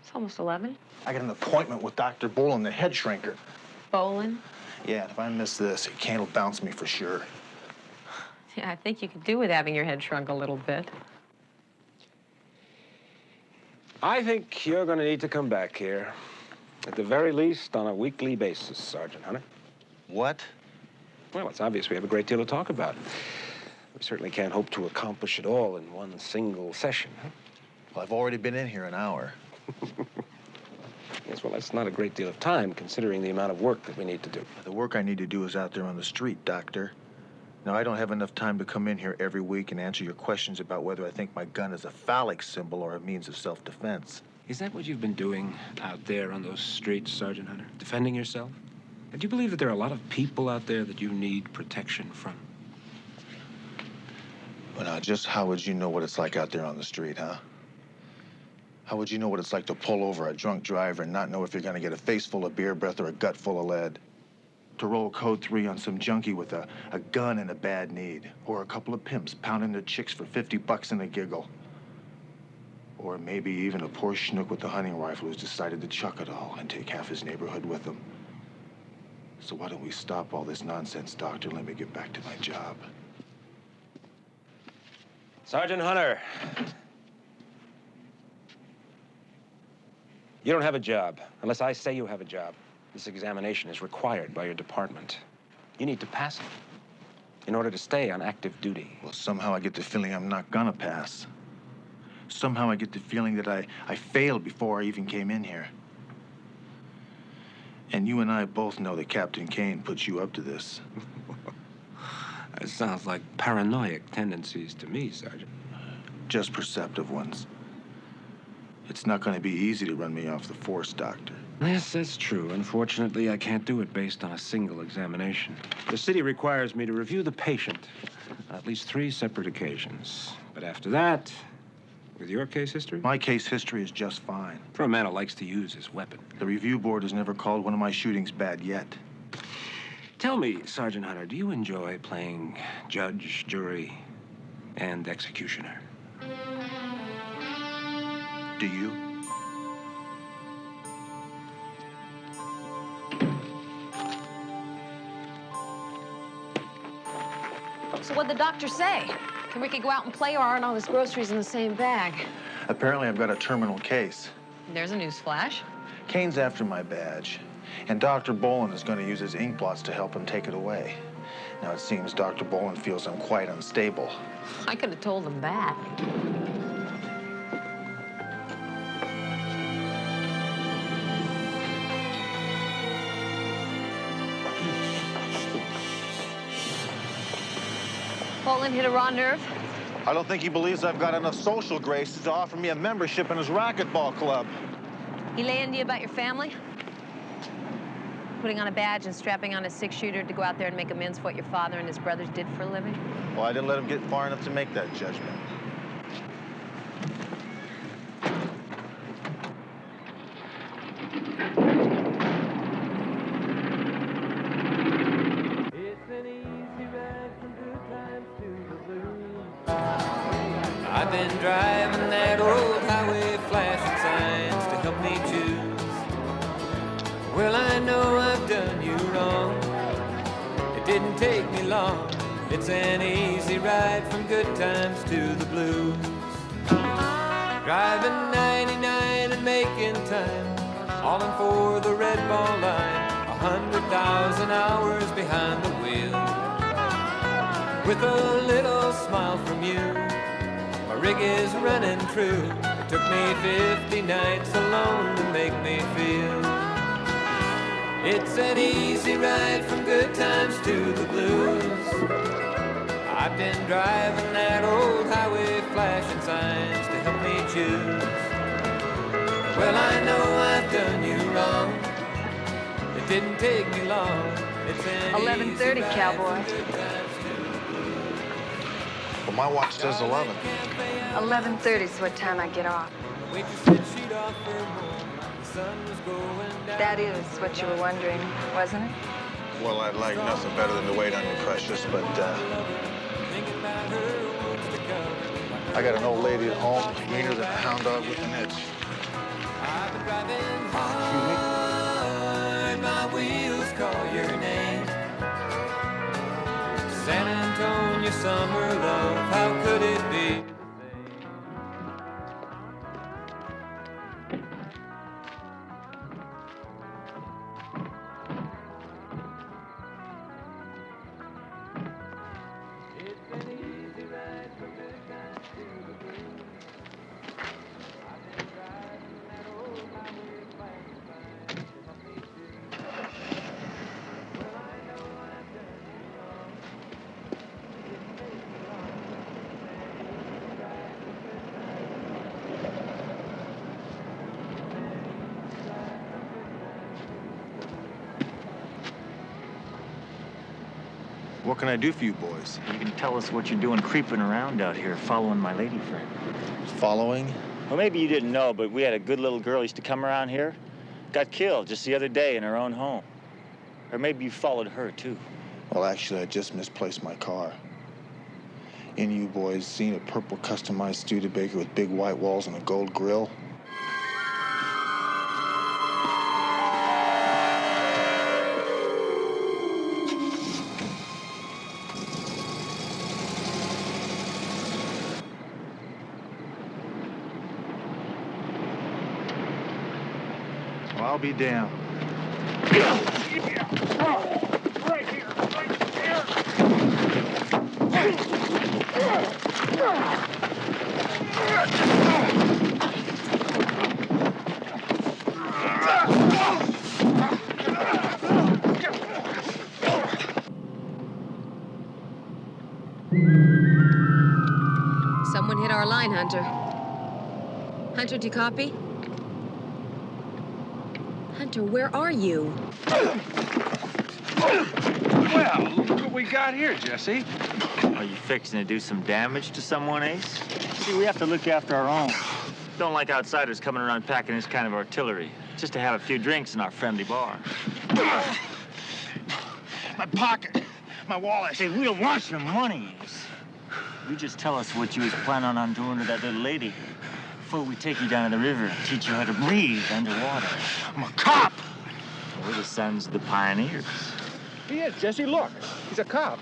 It's almost 11. I got an appointment with Dr. Bolin, the head shrinker. Bolin? Yeah, if I miss this, Kane will bounce me for sure. Yeah, I think you could do with having your head shrunk a little bit. I think you're going to need to come back here. At the very least, on a weekly basis, Sergeant Hunter. What? Well, it's obvious we have a great deal to talk about. We certainly can't hope to accomplish it all in one single session, huh? Well, I've already been in here an hour. Yes, well, that's not a great deal of time, considering the amount of work that we need to do. The work I need to do is out there on the street, Doctor. Now, I don't have enough time to come in here every week and answer your questions about whether I think my gun is a phallic symbol or a means of self-defense. Is that what you've been doing out there on those streets, Sergeant Hunter? Defending yourself? Do you believe that there are a lot of people out there that you need protection from? Well, now, just how would you know what it's like out there on the street, huh? How would you know what it's like to pull over a drunk driver and not know if you're going to get a face full of beer breath or a gut full of lead? To roll code 3 on some junkie with a gun and a bad need. Or a couple of pimps pounding their chicks for $50 and a giggle. Or maybe even a poor schnook with a hunting rifle who's decided to chuck it all and take half his neighborhood with him. So why don't we stop all this nonsense, Doctor, and let me get back to my job. Sergeant Hunter. You don't have a job, unless I say you have a job. This examination is required by your department. You need to pass it in order to stay on active duty. Well, somehow I get the feeling I'm not gonna pass. Somehow I get the feeling that I failed before I even came in here. And you and I both know that Captain Kane put you up to this. That sounds like paranoid tendencies to me, Sergeant. Just perceptive ones. It's not going to be easy to run me off the force, Doctor. Yes, that's true. Unfortunately, I can't do it based on a single examination. The city requires me to review the patient on at least 3 separate occasions. But after that, with your case history? My case history is just fine. For a man who likes to use his weapon. The review board has never called one of my shootings bad yet. Tell me, Sergeant Hunter, do you enjoy playing judge, jury, and executioner? Do you? So what'd the doctor say? Can Ricky go out and play, or aren't all his groceries in the same bag? Apparently, I've got a terminal case. There's a news flash. Kane's after my badge, and Dr. Bolin is going to use his ink blots to help him take it away. Now, it seems Dr. Bolin feels I'm quite unstable. I could have told him that. Bolin hit a raw nerve? I don't think he believes I've got enough social grace to offer me a membership in his racquetball club. He lay into you about your family? Putting on a badge and strapping on a 6-shooter to go out there and make amends for what your father and his brothers did for a living? Well, I didn't let him get far enough to make that judgment. I've been driving that old highway, flashing signs to help me choose. Well, I know I've done you wrong. It didn't take me long. It's an easy ride from good times to the blues. Driving 99 and making time, hauling for the red ball line. 100,000 hours behind the wheel. With a little smile from you, my rig is running true. It took me 50 nights alone to make me feel. It's an easy ride from good times to the blues. I've been driving that old highway, flashing signs to help me choose. Well, I know I've done you wrong. It didn't take me long. It's an 11:30, cowboy. Well, my watch says 11. 11:30 is what time I get off. That is what you were wondering, wasn't it? Well, I'd like nothing better than to wait on you, Precious, but I got an old lady at home, meaner than a hound dog with an itch. My wheels call your name. San Antonio summer love, how could it be? What can I do for you boys? You can tell us what you're doing creeping around out here, following my lady friend. Following? Well, maybe you didn't know, but we had a good little girl used to come around here. Got killed just the other day in her own home. Or maybe you followed her, too. Well, actually, I just misplaced my car. Any of you boys seen a purple customized Studebaker with big white walls and a gold grill? Well, I'll be damned. Right here, right here. Someone hit our line, Hunter. Hunter, do you copy? Hunter, where are you? Well, look what we got here, Jesse. Are you fixing to do some damage to someone, Ace? See, we have to look after our own. Don't like outsiders coming around packing this kind of artillery. Just to have a few drinks in our friendly bar. My pocket. My wallet. Hey, we don't want your money, Ace. You just tell us what you was planning on doing to that little lady before we take you down to the river and teach you how to breathe underwater. I'm a cop. We're the sons of the pioneers. He is, Jesse. Look. He's a cop.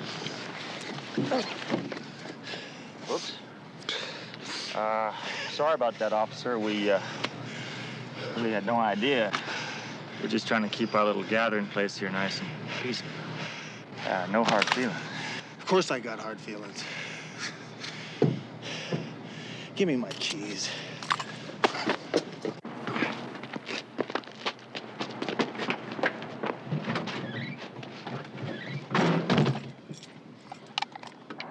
Whoops. Sorry about that, officer. We really had no idea. We're just trying to keep our little gathering place here nice and peaceful. No hard feelings. Of course I got hard feelings. Give me my keys.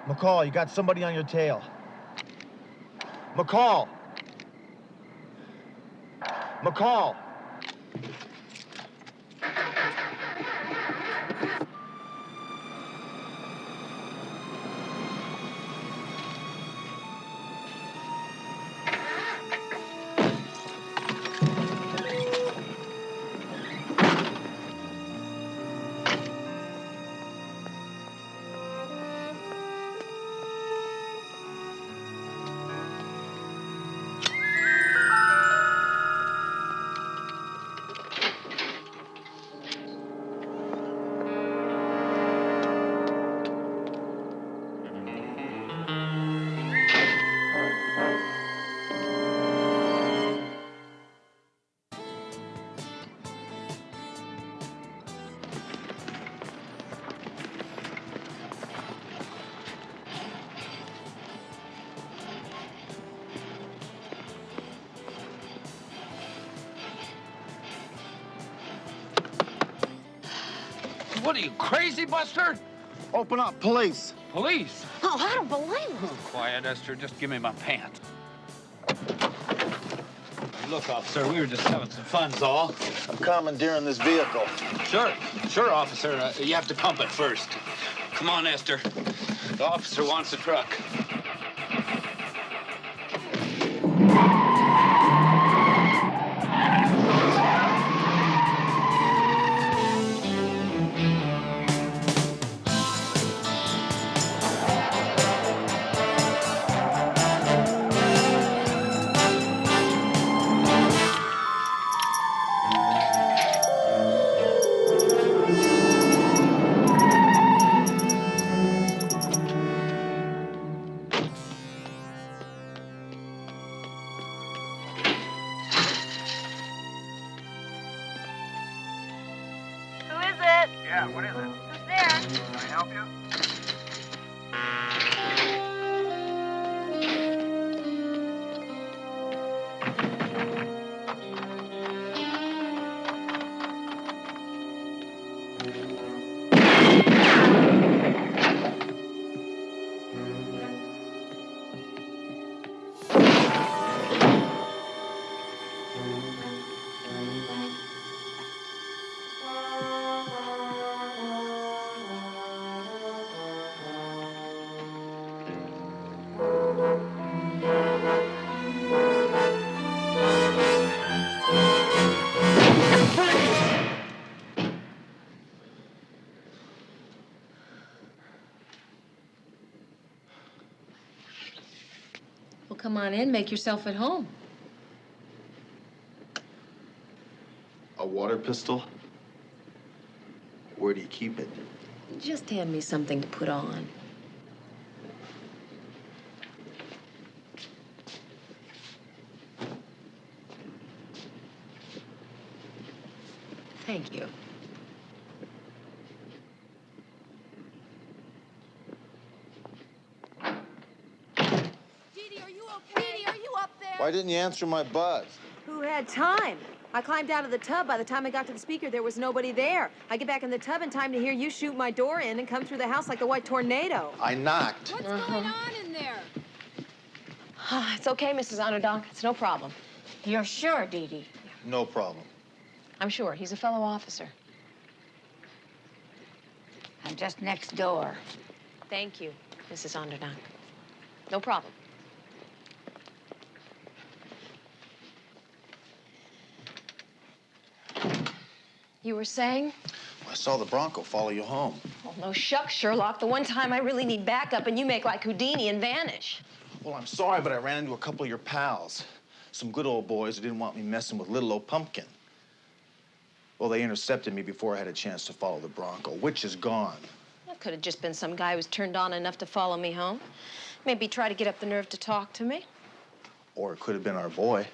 McCall, you got somebody on your tail. McCall! McCall! What are you, crazy, Buster? Open up, police. Police? Oh, I don't believe him. Quiet, Esther. Just give me my pants. Look, officer, we were just having some fun's all. I'm commandeering this vehicle. Sure, officer. You have to pump it first. Come on, Esther. The officer wants the truck. Yeah, what is it? Who's there? Can I help you? come on in. Make yourself at home. A water pistol? Where do you keep it? Just hand me something to put on. Thank you. Dee Dee, are you okay? Dee Dee, are you up there? Why didn't you answer my buzz? Who had time? I climbed out of the tub. By the time I got to the speaker, there was nobody there. I get back in the tub in time to hear you shoot my door in and come through the house like the white tornado. I knocked. What's going on in there? It's okay, Mrs. Onderdonk. It's no problem. You're sure, Dee Dee? No problem. I'm sure. He's a fellow officer. I'm just next door. Thank you, Mrs. Onderdonk. No problem. You were saying? I saw the Bronco follow you home. Well, no shucks, Sherlock. The one time I really need backup and you make like Houdini and vanish. Well, I'm sorry, but I ran into a couple of your pals. Some good old boys who didn't want me messing with little old Pumpkin. Well, they intercepted me before I had a chance to follow the Bronco, which is gone. That could have just been some guy who was turned on enough to follow me home. Maybe try to get up the nerve to talk to me. Or it could have been our boy,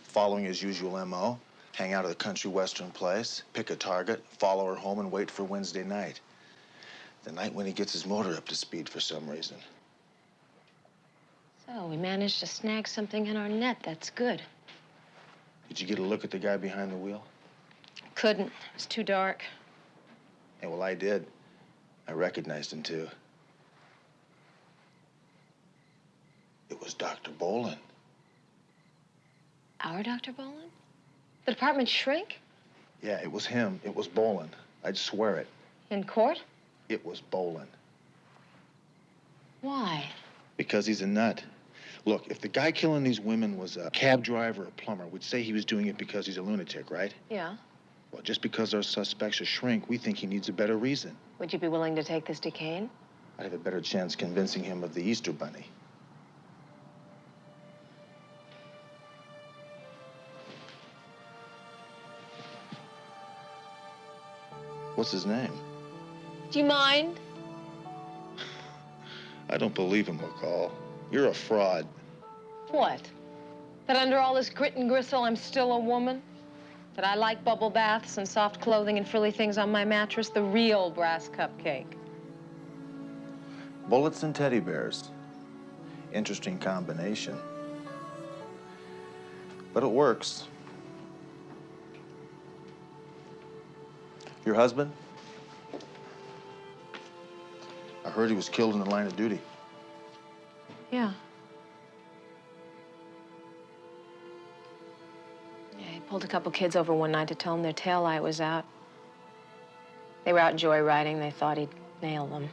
following his usual M.O., hang out at a country western place, pick a target, follow her home, and wait for Wednesday night. The night when he gets his motor up to speed for some reason. So we managed to snag something in our net. That's good. Did you get a look at the guy behind the wheel? Couldn't. It was too dark. Yeah, well, I did. I recognized him, too. It was Dr. Bolin. Our Dr. Bolin? The department shrink? Yeah, it was him. It was Bolin. I'd swear it. In court? It was Bolin. Why? Because he's a nut. Look, if the guy killing these women was a cab driver or a plumber, we'd say he was doing it because he's a lunatic, right? Yeah. Well, just because our suspect's a shrink, we think he needs a better reason. Would you be willing to take this to Kane? I'd have a better chance convincing him of the Easter Bunny. What's his name? Do you mind? I don't believe him, McCall. You're a fraud. What? That under all this grit and gristle, I'm still a woman? That I like bubble baths and soft clothing and frilly things on my mattress? The real brass cupcake. Bullets and teddy bears. Interesting combination. But it works. Your husband? I heard he was killed in the line of duty. Yeah. Yeah, he pulled a couple kids over one night to tell them their taillight was out. They were out joyriding. They thought he'd nail them.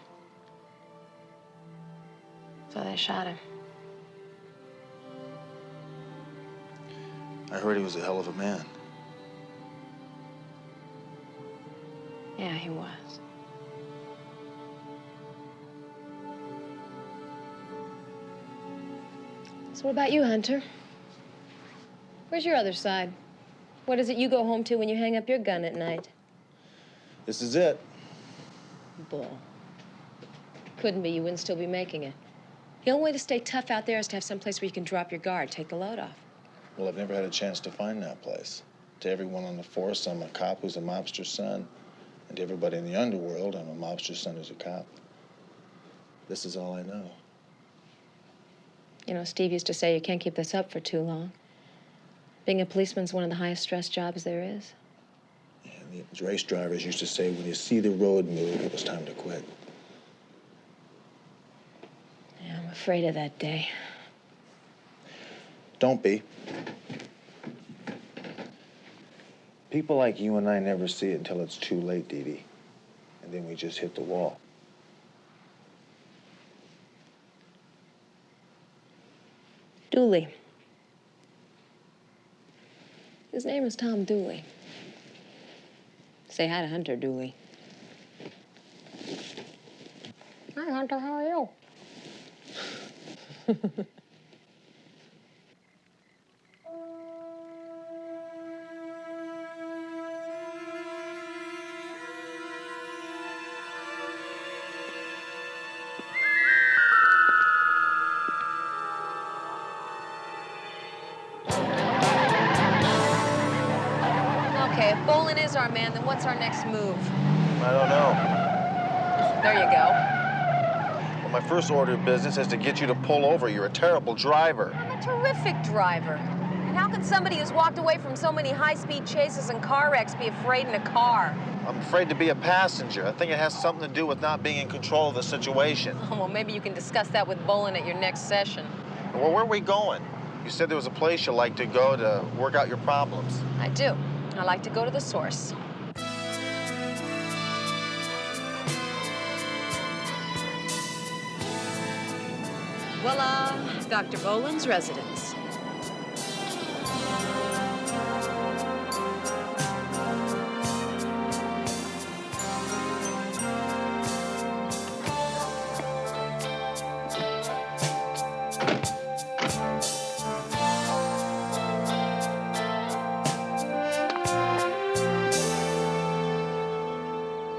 So they shot him. I heard he was a hell of a man. Yeah, he was. So what about you, Hunter? Where's your other side? What is it you go home to when you hang up your gun at night? This is it. Bull. Couldn't be. You wouldn't still be making it. The only way to stay tough out there is to have some place where you can drop your guard, take the load off. Well, I've never had a chance to find that place. To everyone on the force, I'm a cop who's a mobster's son. And to everybody in the underworld, I'm a mobster's son who's a cop. This is all I know. You know, Steve used to say you can't keep this up for too long. Being a policeman's one of the highest stress jobs there is. Yeah, the race drivers used to say when you see the road move, it was time to quit. Yeah, I'm afraid of that day. Don't be. People like you and I never see it until it's too late, Dee Dee. And then we just hit the wall. Dooley. His name is Tom Dooley. Say hi to Hunter, Dooley. Hi, Hunter. How are you? our man, then what's our next move? I don't know. There you go. Well, my first order of business is to get you to pull over. You're a terrible driver. I'm a terrific driver. And how can somebody who's walked away from so many high-speed chases and car wrecks be afraid in a car? I'm afraid to be a passenger. I think it has something to do with not being in control of the situation. Oh, well, maybe you can discuss that with Bolin at your next session. Well, where are we going? You said there was a place you like to go to work out your problems. I do. I like to go to the source. Voila, Dr. Bolin's residence.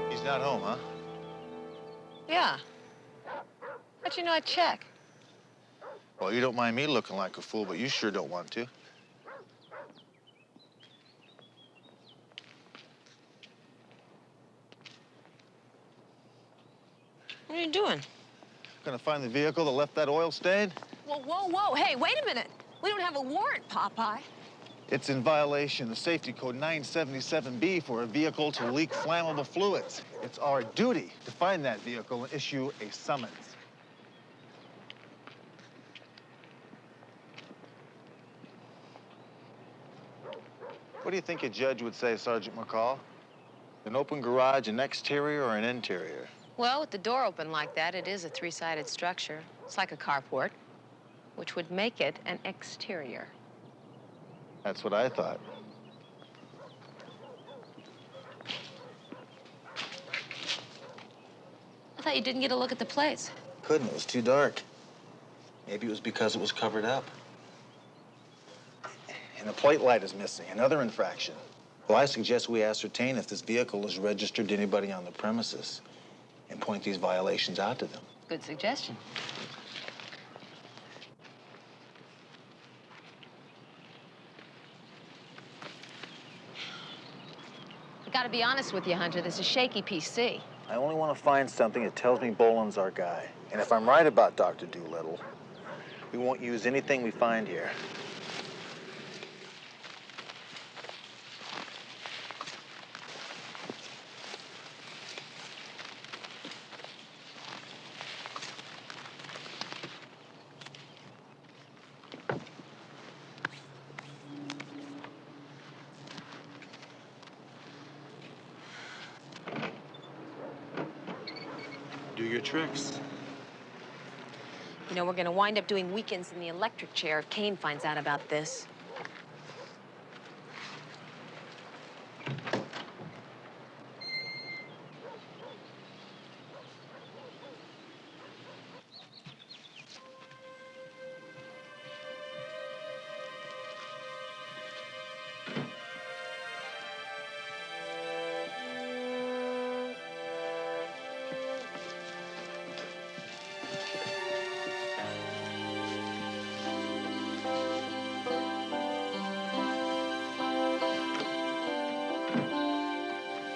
He's not home, huh? Yeah. How'd you know I'd check? Well, you don't mind me looking like a fool, but you sure don't want to. What are you doing? Gonna find the vehicle that left that oil stain? Whoa, whoa, whoa. Hey, wait a minute. We don't have a warrant, Popeye. It's in violation of Safety Code 977B for a vehicle to leak flammable fluids. It's our duty to find that vehicle and issue a summons. What do you think a judge would say, Sergeant McCall? An open garage, an exterior or an interior? Well, with the door open like that, it is a three-sided structure. It's like a carport, which would make it an exterior. That's what I thought. I thought you didn't get a look at the place. Couldn't, it was too dark. Maybe it was because it was covered up. And the plate light is missing, another infraction. Well, I suggest we ascertain if this vehicle is registered to anybody on the premises and point these violations out to them. Good suggestion. I gotta be honest with you, Hunter, this is shaky PC. I only want to find something that tells me Bolin's our guy. And if I'm right about Dr. Doolittle, we won't use anything we find here. Do your tricks. You know, we're gonna wind up doing weekends in the electric chair if Kane finds out about this.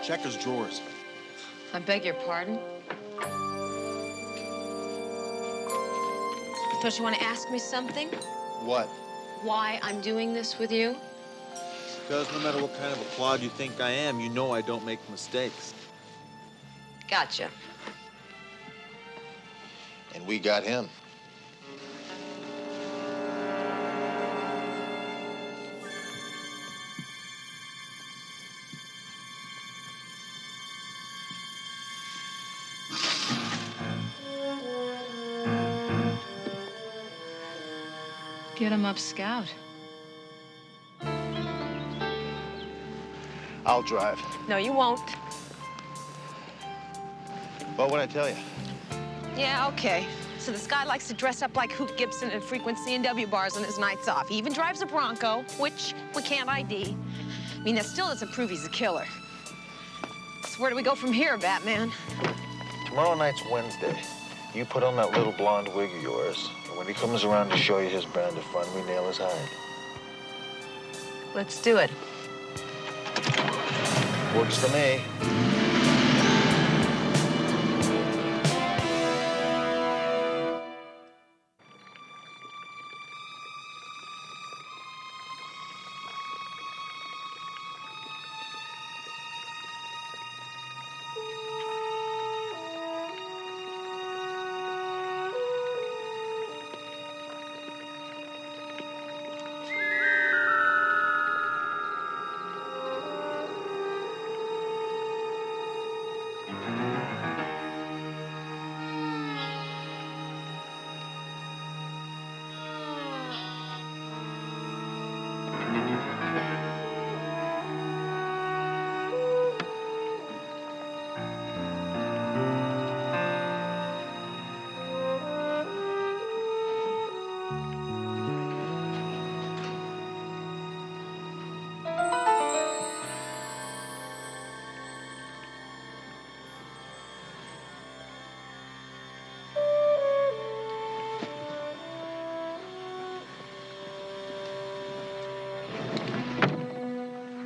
Check his drawers. I beg your pardon? Don't you want to ask me something? What? Why I'm doing this with you? Because no matter what kind of a clod you think I am, you know I don't make mistakes. Gotcha. And we got him. Get him up, Scout. I'll drive. No, you won't. What would I tell you? Yeah, okay. So this guy likes to dress up like Hoot Gibson and frequent C&W bars on his nights off. He even drives a Bronco, which we can't ID. I mean, that still doesn't prove he's a killer. So where do we go from here, Batman? Tomorrow night's Wednesday. You put on that little blonde wig of yours, and when he comes around to show you his brand of fun, we nail his hide. Let's do it. Works for me.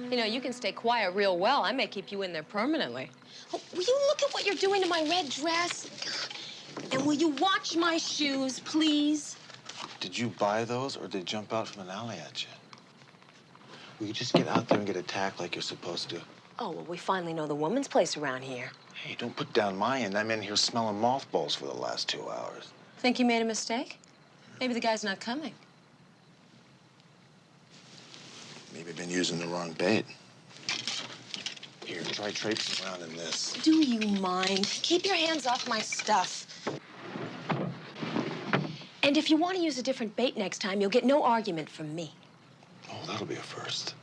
You know, you can stay quiet real well. I may keep you in there permanently. Oh, will you look at what you're doing to my red dress? And will you watch my shoes, please? Did you buy those, or did they jump out from an alley at you? Will you just get out there and get attacked like you're supposed to? Oh, well, we finally know the woman's place around here. Hey, don't put down my end. I'm in here smelling mothballs for the last 2 hours. Think you made a mistake? Maybe the guy's not coming. Maybe I've been using the wrong bait. Here, try traipsing around in this. Do you mind? Keep your hands off my stuff. And if you want to use a different bait next time, you'll get no argument from me. Oh, that'll be a first.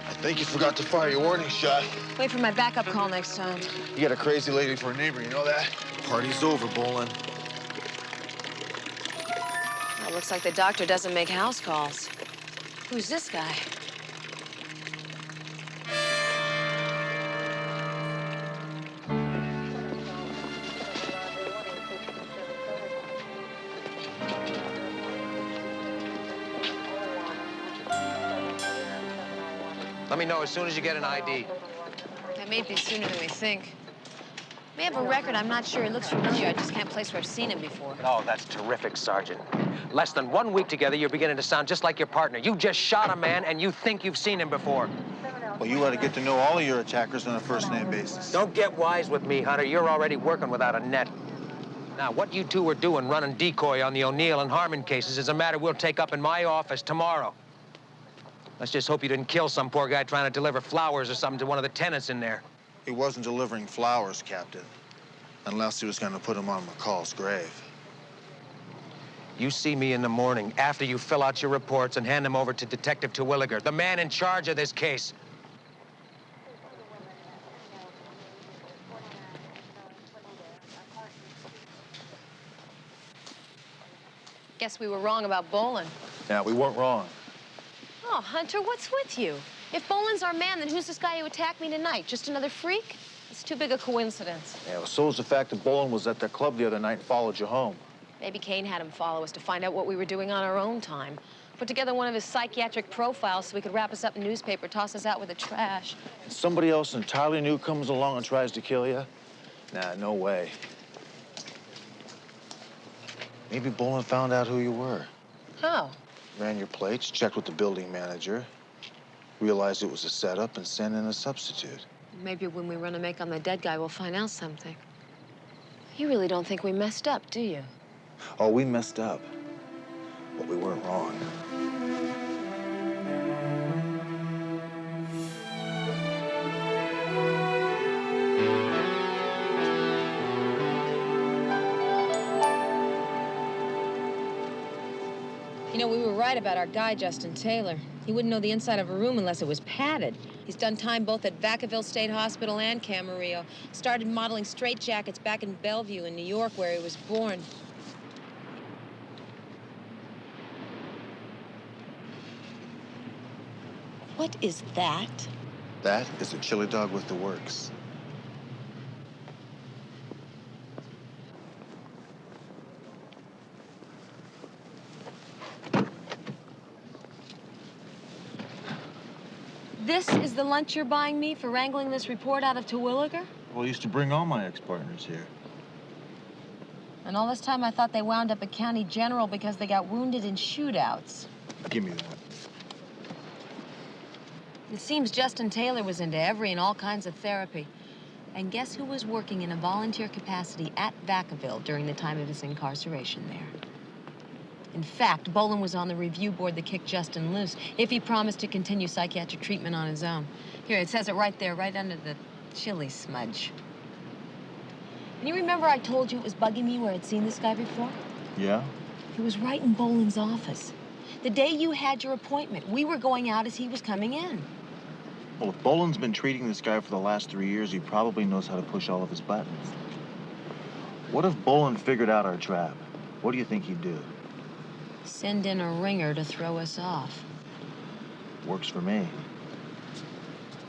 I think you forgot to fire your warning shot. Wait for my backup call next time. You got a crazy lady for a neighbor, you know that? Party's over, Bolin. Well, looks like the doctor doesn't make house calls. Who's this guy? Let me know as soon as you get an ID. That may be sooner than we think. May have a record, I'm not sure. He looks familiar. I just can't place where I've seen him before. Oh, that's terrific, Sergeant. Less than 1 week together, you're beginning to sound just like your partner. You just shot a man, and you think you've seen him before. Well, you ought to get to know all of your attackers on a first-name basis. Don't get wise with me, Hunter. You're already working without a net. Now, what you two are doing running decoy on the O'Neill and Harmon cases is a matter we'll take up in my office tomorrow. Let's just hope you didn't kill some poor guy trying to deliver flowers or something to one of the tenants in there. He wasn't delivering flowers, Captain. Unless he was going to put them on McCall's grave. You see me in the morning after you fill out your reports and hand them over to Detective Terwilliger, the man in charge of this case. Guess we were wrong about Bolin. Yeah, we weren't wrong. Oh, Hunter, what's with you? If Bolin's our man, then who's this guy who attacked me tonight? Just another freak? It's too big a coincidence. Yeah, well, so is the fact that Bolin was at the club the other night and followed you home. Maybe Kane had him follow us to find out what we were doing on our own time. Put together one of his psychiatric profiles so we could wrap us up in newspaper, toss us out with the trash. And somebody else entirely new comes along and tries to kill you? Nah, no way. Maybe Bolin found out who you were. How? Ran your plates, checked with the building manager, realized it was a setup, and sent in a substitute. Maybe when we run a make on the dead guy, we'll find out something. You really don't think we messed up, do you? Oh, we messed up, but we weren't wrong. You know, we were right about our guy, Justin Taylor. He wouldn't know the inside of a room unless it was padded. He's done time both at Vacaville State Hospital and Camarillo. Started modeling straitjackets back in Bellevue in New York, where he was born. What is that? That is a chili dog with the works. This is the lunch you're buying me for wrangling this report out of Terwilliger? Well, I used to bring all my ex-partners here. And all this time I thought they wound up at County General because they got wounded in shootouts. Give me that. It seems Justin Taylor was into every and all kinds of therapy. And guess who was working in a volunteer capacity at Vacaville during the time of his incarceration there? In fact, Bolin was on the review board that kicked Justin loose if he promised to continue psychiatric treatment on his own. Here, it says it right there, right under the chili smudge. And you remember I told you it was bugging me where I'd seen this guy before? Yeah? He was right in Bolin's office. The day you had your appointment, we were going out as he was coming in. Well, if Bolin's been treating this guy for the last 3 years, he probably knows how to push all of his buttons. What if Bolin figured out our trap? What do you think he'd do? Send in a ringer to throw us off. Works for me.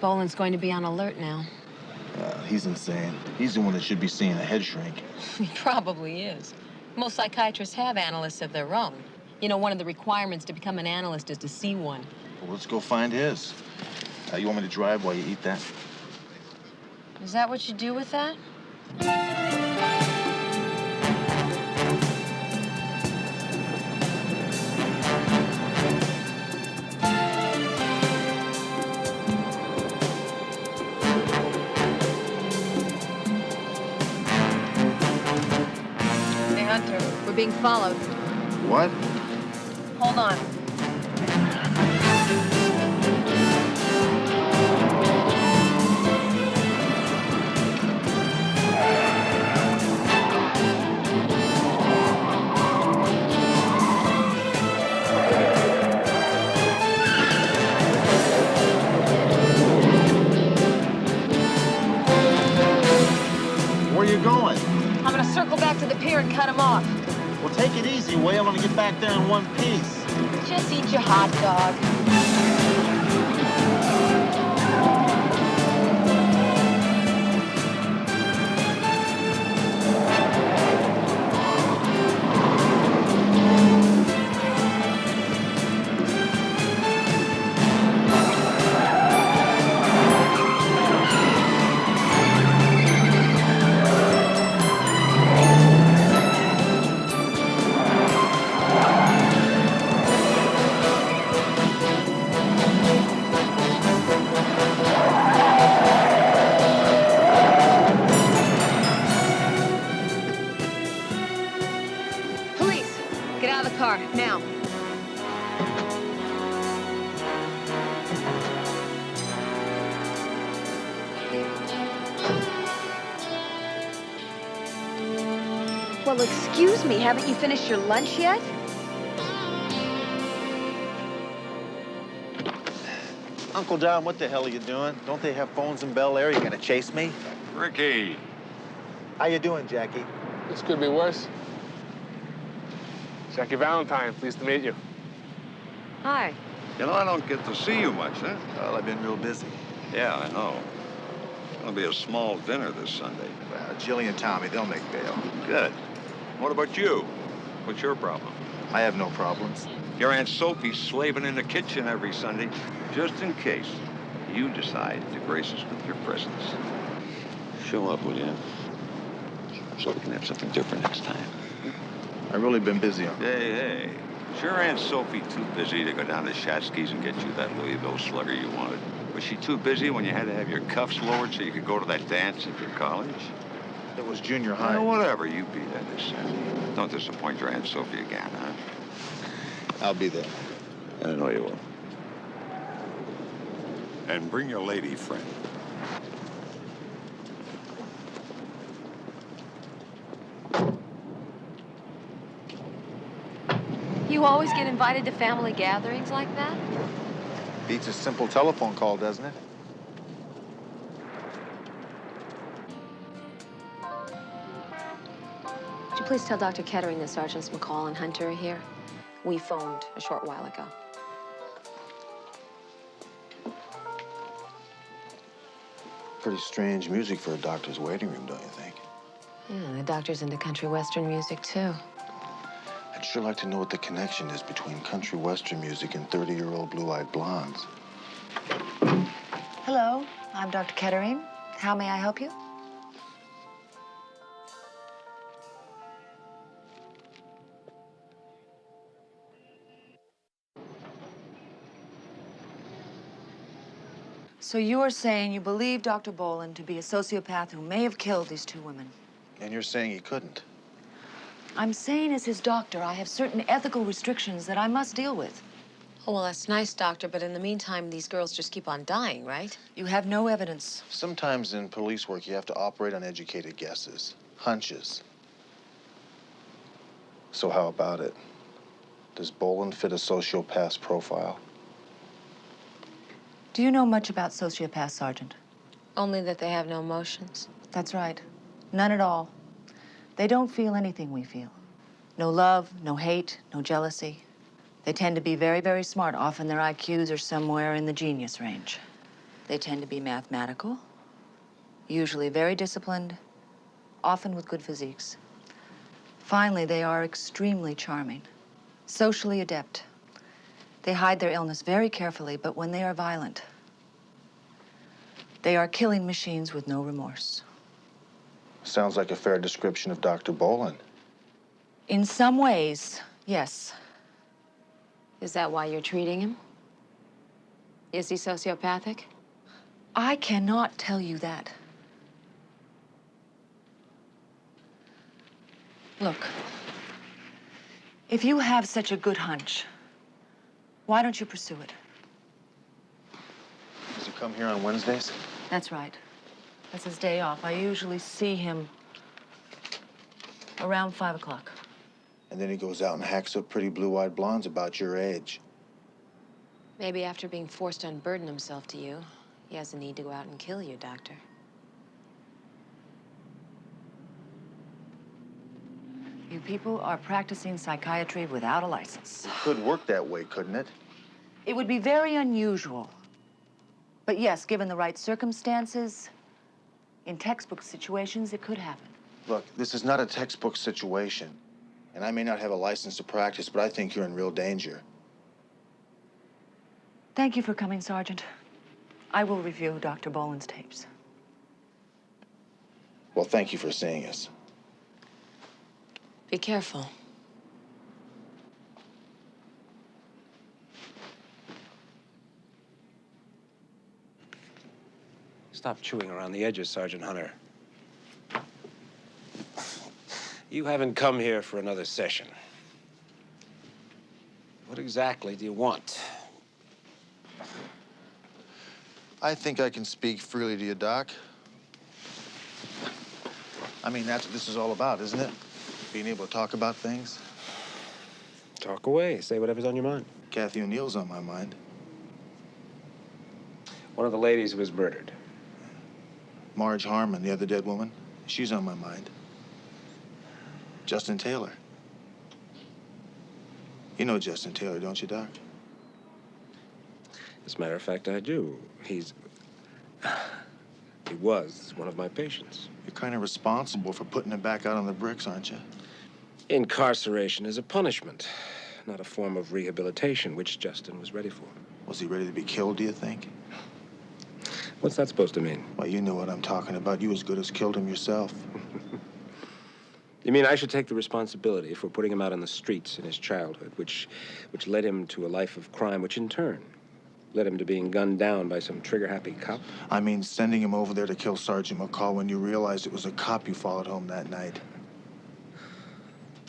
Bolin's going to be on alert now. He's insane. He's the one that should be seeing a head shrink. He probably is. Most psychiatrists have analysts of their own. You know, one of the requirements to become an analyst is to see one. Well, let's go find his. You want me to drive while you eat that? Is that what you do with that? Hey, Hunter, we're being followed. What? Hold on. Where are you going? I'm gonna circle back to the pier and cut him off. Well, take it easy, Way. I want to get back there in one piece. Just eat your hot dog. Well, excuse me, haven't you finished your lunch yet? Uncle Don, what the hell are you doing? Don't they have phones in Bel Air? You gonna chase me? Ricky. How you doing, Jackie? This could be worse. Jackie Valentine, pleased to meet you. Hi. You know, I don't get to see you much, huh? Well, I've been real busy. Yeah, I know. It'll be a small dinner this Sunday. Jilly and Tommy, they'll make bail. Good. What about you? What's your problem? I have no problems. Your Aunt Sophie's slaving in the kitchen every Sunday, just in case you decide to grace us with your presence. Show up, will you? So we can have something different next time. I've really been busy, Uncle. Hey. Is your Aunt Sophie too busy to go down to Shatsky's and get you that Louisville slugger you wanted? Was she too busy when you had to have your cuffs lowered so you could go to that dance at your college? It was junior high. Well, whatever, you be there this Sunday. Don't disappoint your Aunt Sophie again, huh? I'll be there. I know you will. And bring your lady friend. You always get invited to family gatherings like that? Beats a simple telephone call, doesn't it? Would you please tell Dr. Kettering that Sergeants McCall and Hunter are here? We phoned a short while ago. Pretty strange music for a doctor's waiting room, don't you think? Yeah, the doctor's into country western music, too. I'd sure like to know what the connection is between country western music and 30-year-old blue-eyed blondes. Hello, I'm Dr. Kettering. How may I help you? So you are saying you believe Dr. Boland to be a sociopath who may have killed these two women? And you're saying he couldn't? I'm saying as his doctor, I have certain ethical restrictions that I must deal with. Oh, well, that's nice, Doctor, but in the meantime, these girls just keep on dying, right? You have no evidence. Sometimes in police work, you have to operate on educated guesses, hunches. So how about it? Does Boland fit a sociopath's profile? Do you know much about sociopaths, Sergeant? Only that they have no emotions. That's right. None at all. They don't feel anything we feel. No love, no hate, no jealousy. They tend to be very, very smart. Often their IQs are somewhere in the genius range. They tend to be mathematical, usually very disciplined, often with good physiques. Finally, they are extremely charming, socially adept. They hide their illness very carefully, but when they are violent, they are killing machines with no remorse. Sounds like a fair description of Dr. Boland. In some ways, yes. Is that why you're treating him? Is he sociopathic? I cannot tell you that. Look, if you have such a good hunch, why don't you pursue it? Does he come here on Wednesdays? That's right. That's his day off. I usually see him around 5 o'clock. And then he goes out and hacks up pretty blue-eyed blondes about your age. Maybe after being forced to unburden himself to you, he has the need to go out and kill you, Doctor. You people are practicing psychiatry without a license. It could work that way, couldn't it? It would be very unusual. But yes, given the right circumstances, in textbook situations, it could happen. Look, this is not a textbook situation. And I may not have a license to practice, but I think you're in real danger. Thank you for coming, Sergeant. I will review Dr. Boland's tapes. Well, thank you for seeing us. Be careful. Stop chewing around the edges, Sergeant Hunter. You haven't come here for another session. What exactly do you want? I think I can speak freely to you, Doc. I mean, that's what this is all about, isn't it? Being able to talk about things. Talk away. Say whatever's on your mind. Kathy O'Neill's on my mind. One of the ladies was murdered. Marge Harmon, the other dead woman, she's on my mind. Justin Taylor. You know Justin Taylor, don't you, Doc? As a matter of fact, I do. He was one of my patients. You're kind of responsible for putting him back out on the bricks, aren't you? Incarceration is a punishment, not a form of rehabilitation, which Justin was ready for. Was he ready to be killed, do you think? What's that supposed to mean? Well, you know what I'm talking about. You as good as killed him yourself. You mean I should take the responsibility for putting him out on the streets in his childhood, which led him to a life of crime, which in turn led him to being gunned down by some trigger-happy cop? I mean, sending him over there to kill Sergeant McCall when you realized it was a cop you followed home that night.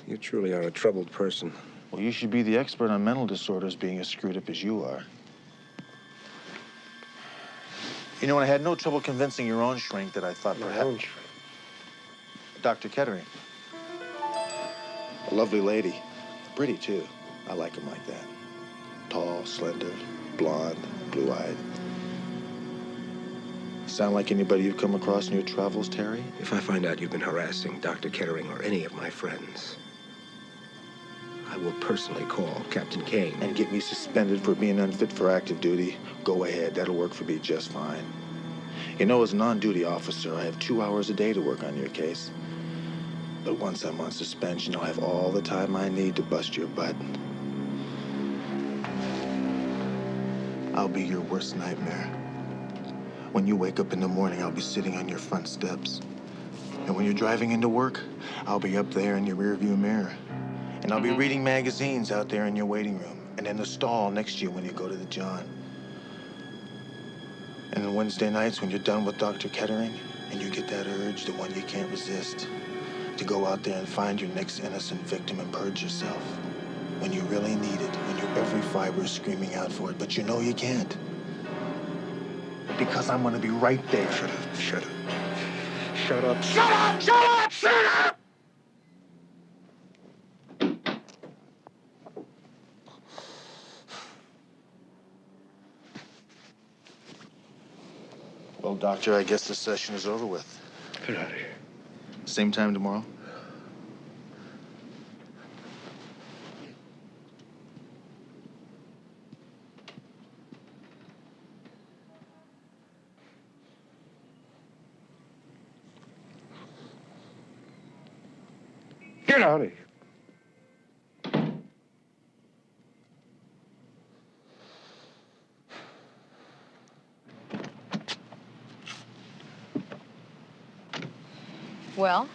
You truly are a troubled person. Well, you should be the expert on mental disorders, being as screwed up as you are. You know, I had no trouble convincing your own shrink that I thought My perhaps... own shrink? Dr. Kettering. A lovely lady. Pretty, too. I like him like that. Tall, slender, blonde, blue-eyed. Sound like anybody you've come across in your travels, Terry? If I find out you've been harassing Dr. Kettering or any of my friends, I will personally call Captain Kane. And get me suspended for being unfit for active duty. Go ahead, that'll work for me just fine. You know, as a non-duty officer, I have 2 hours a day to work on your case. But once I'm on suspension, I'll have all the time I need to bust your butt. I'll be your worst nightmare. When you wake up in the morning, I'll be sitting on your front steps. And when you're driving into work, I'll be up there in your rearview mirror. And I'll be reading magazines out there in your waiting room and in the stall next to you when you go to the John. And on Wednesday nights when you're done with Dr. Kettering and you get that urge, the one you can't resist, to go out there and find your next innocent victim and purge yourself. When you really need it, when your every fiber is screaming out for it, but you know you can't. Because I'm gonna be right there. Shut up, shut up. Shut up. Shut up! Shut up! Shut up! Well, Doctor, I guess this session is over with. Get out of here. Same time tomorrow? Get out of here. Well?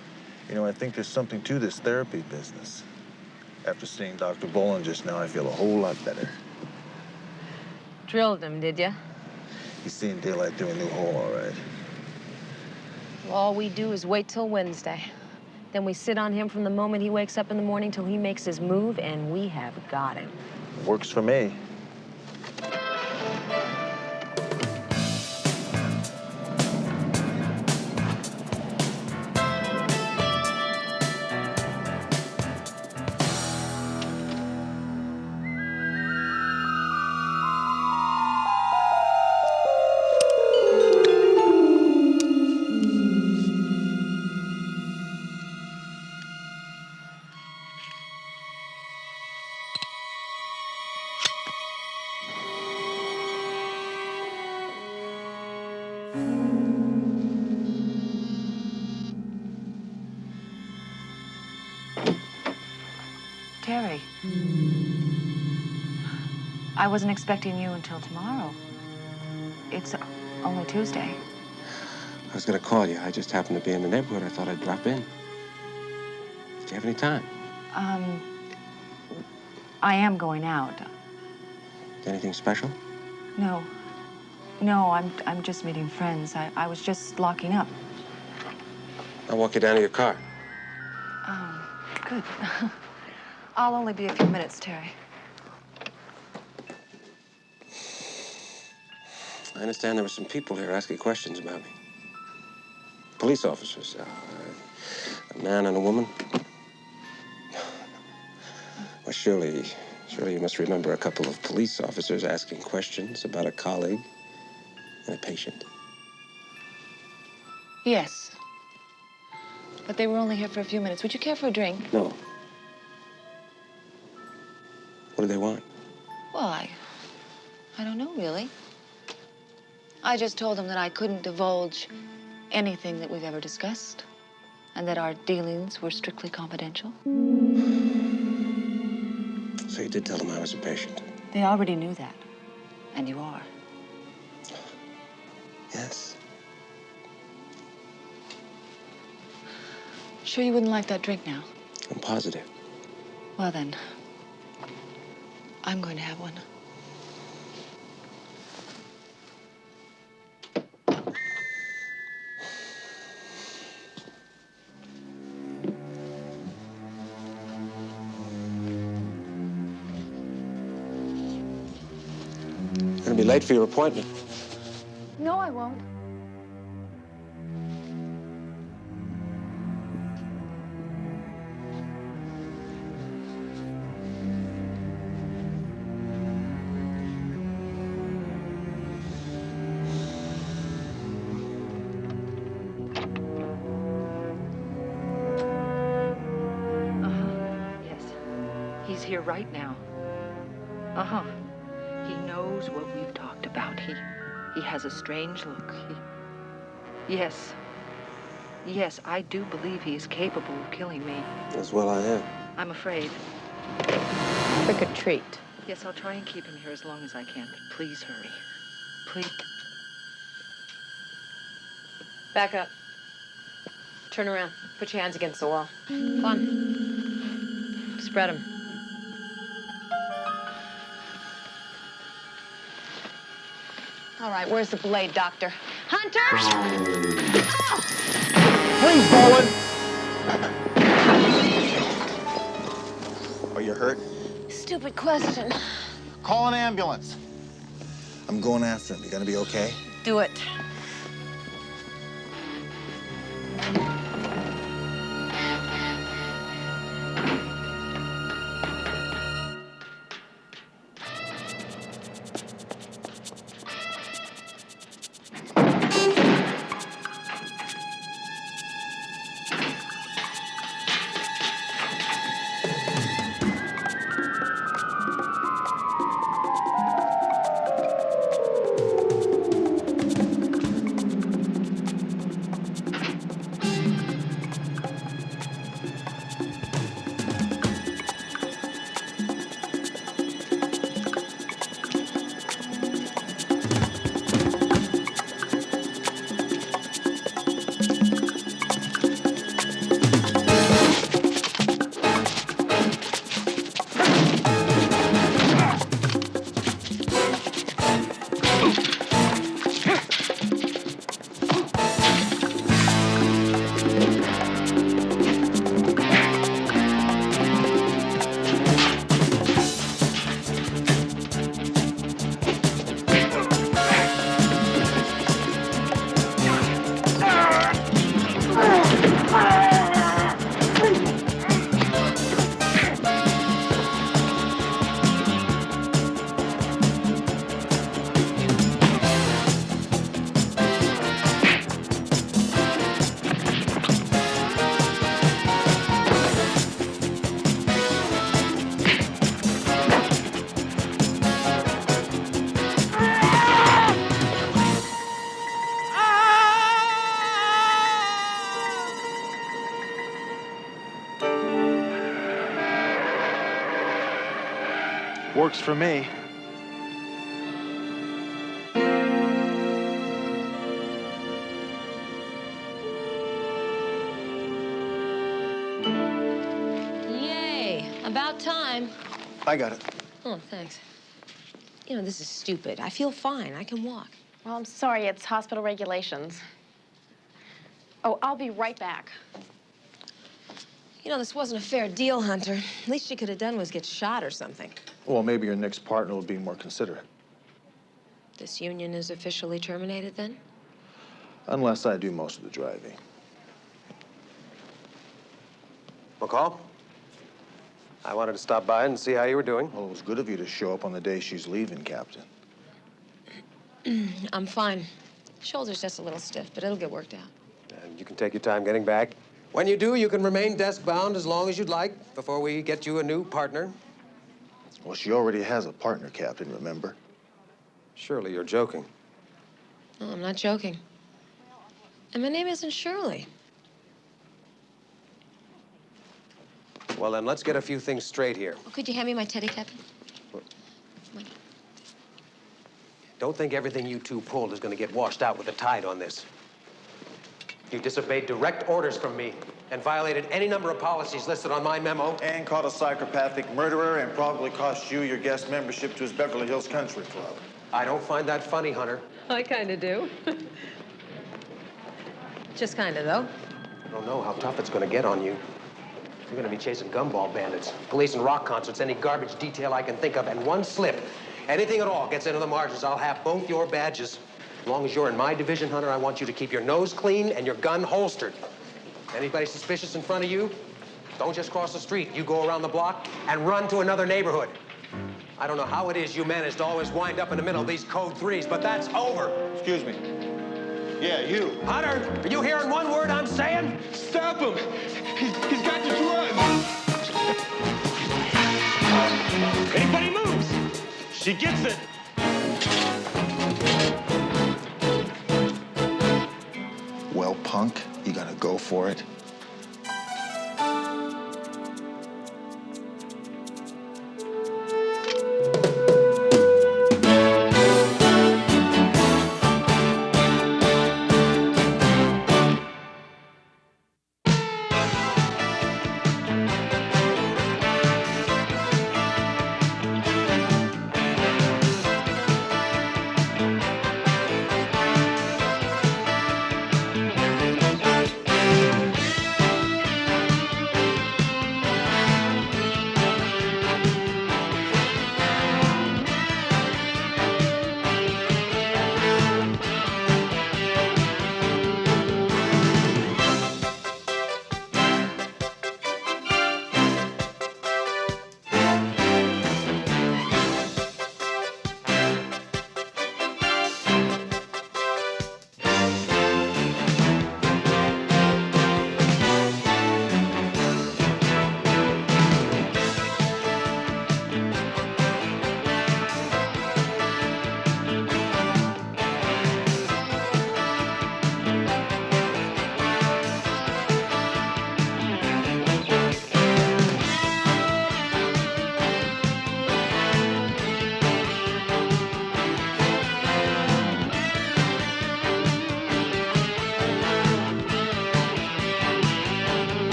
You know, I think there's something to this therapy business. After seeing Dr. Boland just now, I feel a whole lot better. Drilled him, did you? He's seeing daylight through a new hole, all right. Well, all we do is wait till Wednesday. Then we sit on him from the moment he wakes up in the morning till he makes his move, and we have got him. Works for me. Terry. I wasn't expecting you until tomorrow. It's only Tuesday. I was gonna call you. I just happened to be in the neighborhood. I thought I'd drop in. Do you have any time? I am going out. Anything special? No. No, I'm just meeting friends. I was just locking up. I'll walk you down to your car. Good. I'll only be a few minutes, Terry. I understand there were some people here asking questions about me. Police officers. A man and a woman. Well, surely you must remember a couple of police officers asking questions about a colleague and a patient. Yes. But they were only here for a few minutes. Would you care for a drink? No. What do they want? Well, I don't know, really. I just told them that I couldn't divulge anything that we've ever discussed, and that our dealings were strictly confidential. So you did tell them I was a patient? They already knew that, and you are. Yes. Sure you wouldn't like that drink now? I'm positive. Well, then, I'm going to have one. You're gonna be late for your appointment. No, I won't. He's here right now. Uh-huh. He knows what we've talked about. He has a strange look. Yes. Yes, I do believe he is capable of killing me. As well I am. I'm afraid. Trick or treat. Yes, I'll try and keep him here as long as I can, but please hurry. Please. Back up. Turn around. Put your hands against the wall. Come on. Spread them. All right, where's the blade, Doctor? Hunter! Please, Boland! Are you hurt? Stupid question. Call an ambulance. I'm going after him. You gonna be okay? Do it. Works for me. Yay, about time. I got it. Oh, thanks. You know, this is stupid. I feel fine. I can walk. Well, I'm sorry. It's hospital regulations. Oh, I'll be right back. You know, this wasn't a fair deal, Hunter. Least you could have done was get shot or something. Well, maybe your next partner will be more considerate. This union is officially terminated, then? Unless I do most of the driving. McCall? I wanted to stop by and see how you were doing. Well, it was good of you to show up on the day she's leaving, Captain. I'm fine. Shoulder's just a little stiff, but it'll get worked out. And you can take your time getting back. When you do, you can remain desk-bound as long as you'd like before we get you a new partner. Well, she already has a partner, Captain, remember? Surely you're joking. No, I'm not joking. And my name isn't Shirley. Well, then, let's get a few things straight here. Oh, could you hand me my teddy, Captain? Don't think everything you two pulled is going to get washed out with the tide on this. You disobeyed direct orders from me and violated any number of policies listed on my memo. And caught a psychopathic murderer and probably cost you your guest membership to his Beverly Hills Country Club. I don't find that funny, Hunter. I kind of do. Just kind of, though. I don't know how tough it's going to get on you. You're going to be chasing gumball bandits, police and rock concerts, any garbage detail I can think of, and one slip, anything at all gets into the margins, I'll have both your badges. As long as you're in my division, Hunter, I want you to keep your nose clean and your gun holstered. Anybody suspicious in front of you, don't just cross the street. You go around the block and run to another neighborhood. I don't know how it is you manage to always wind up in the middle of these code 3s, but that's over. Excuse me. Yeah, you. Hunter, are you hearing one word I'm saying? Stop him! He's got to run! Anybody moves, she gets it! Well, punk, you gonna go for it?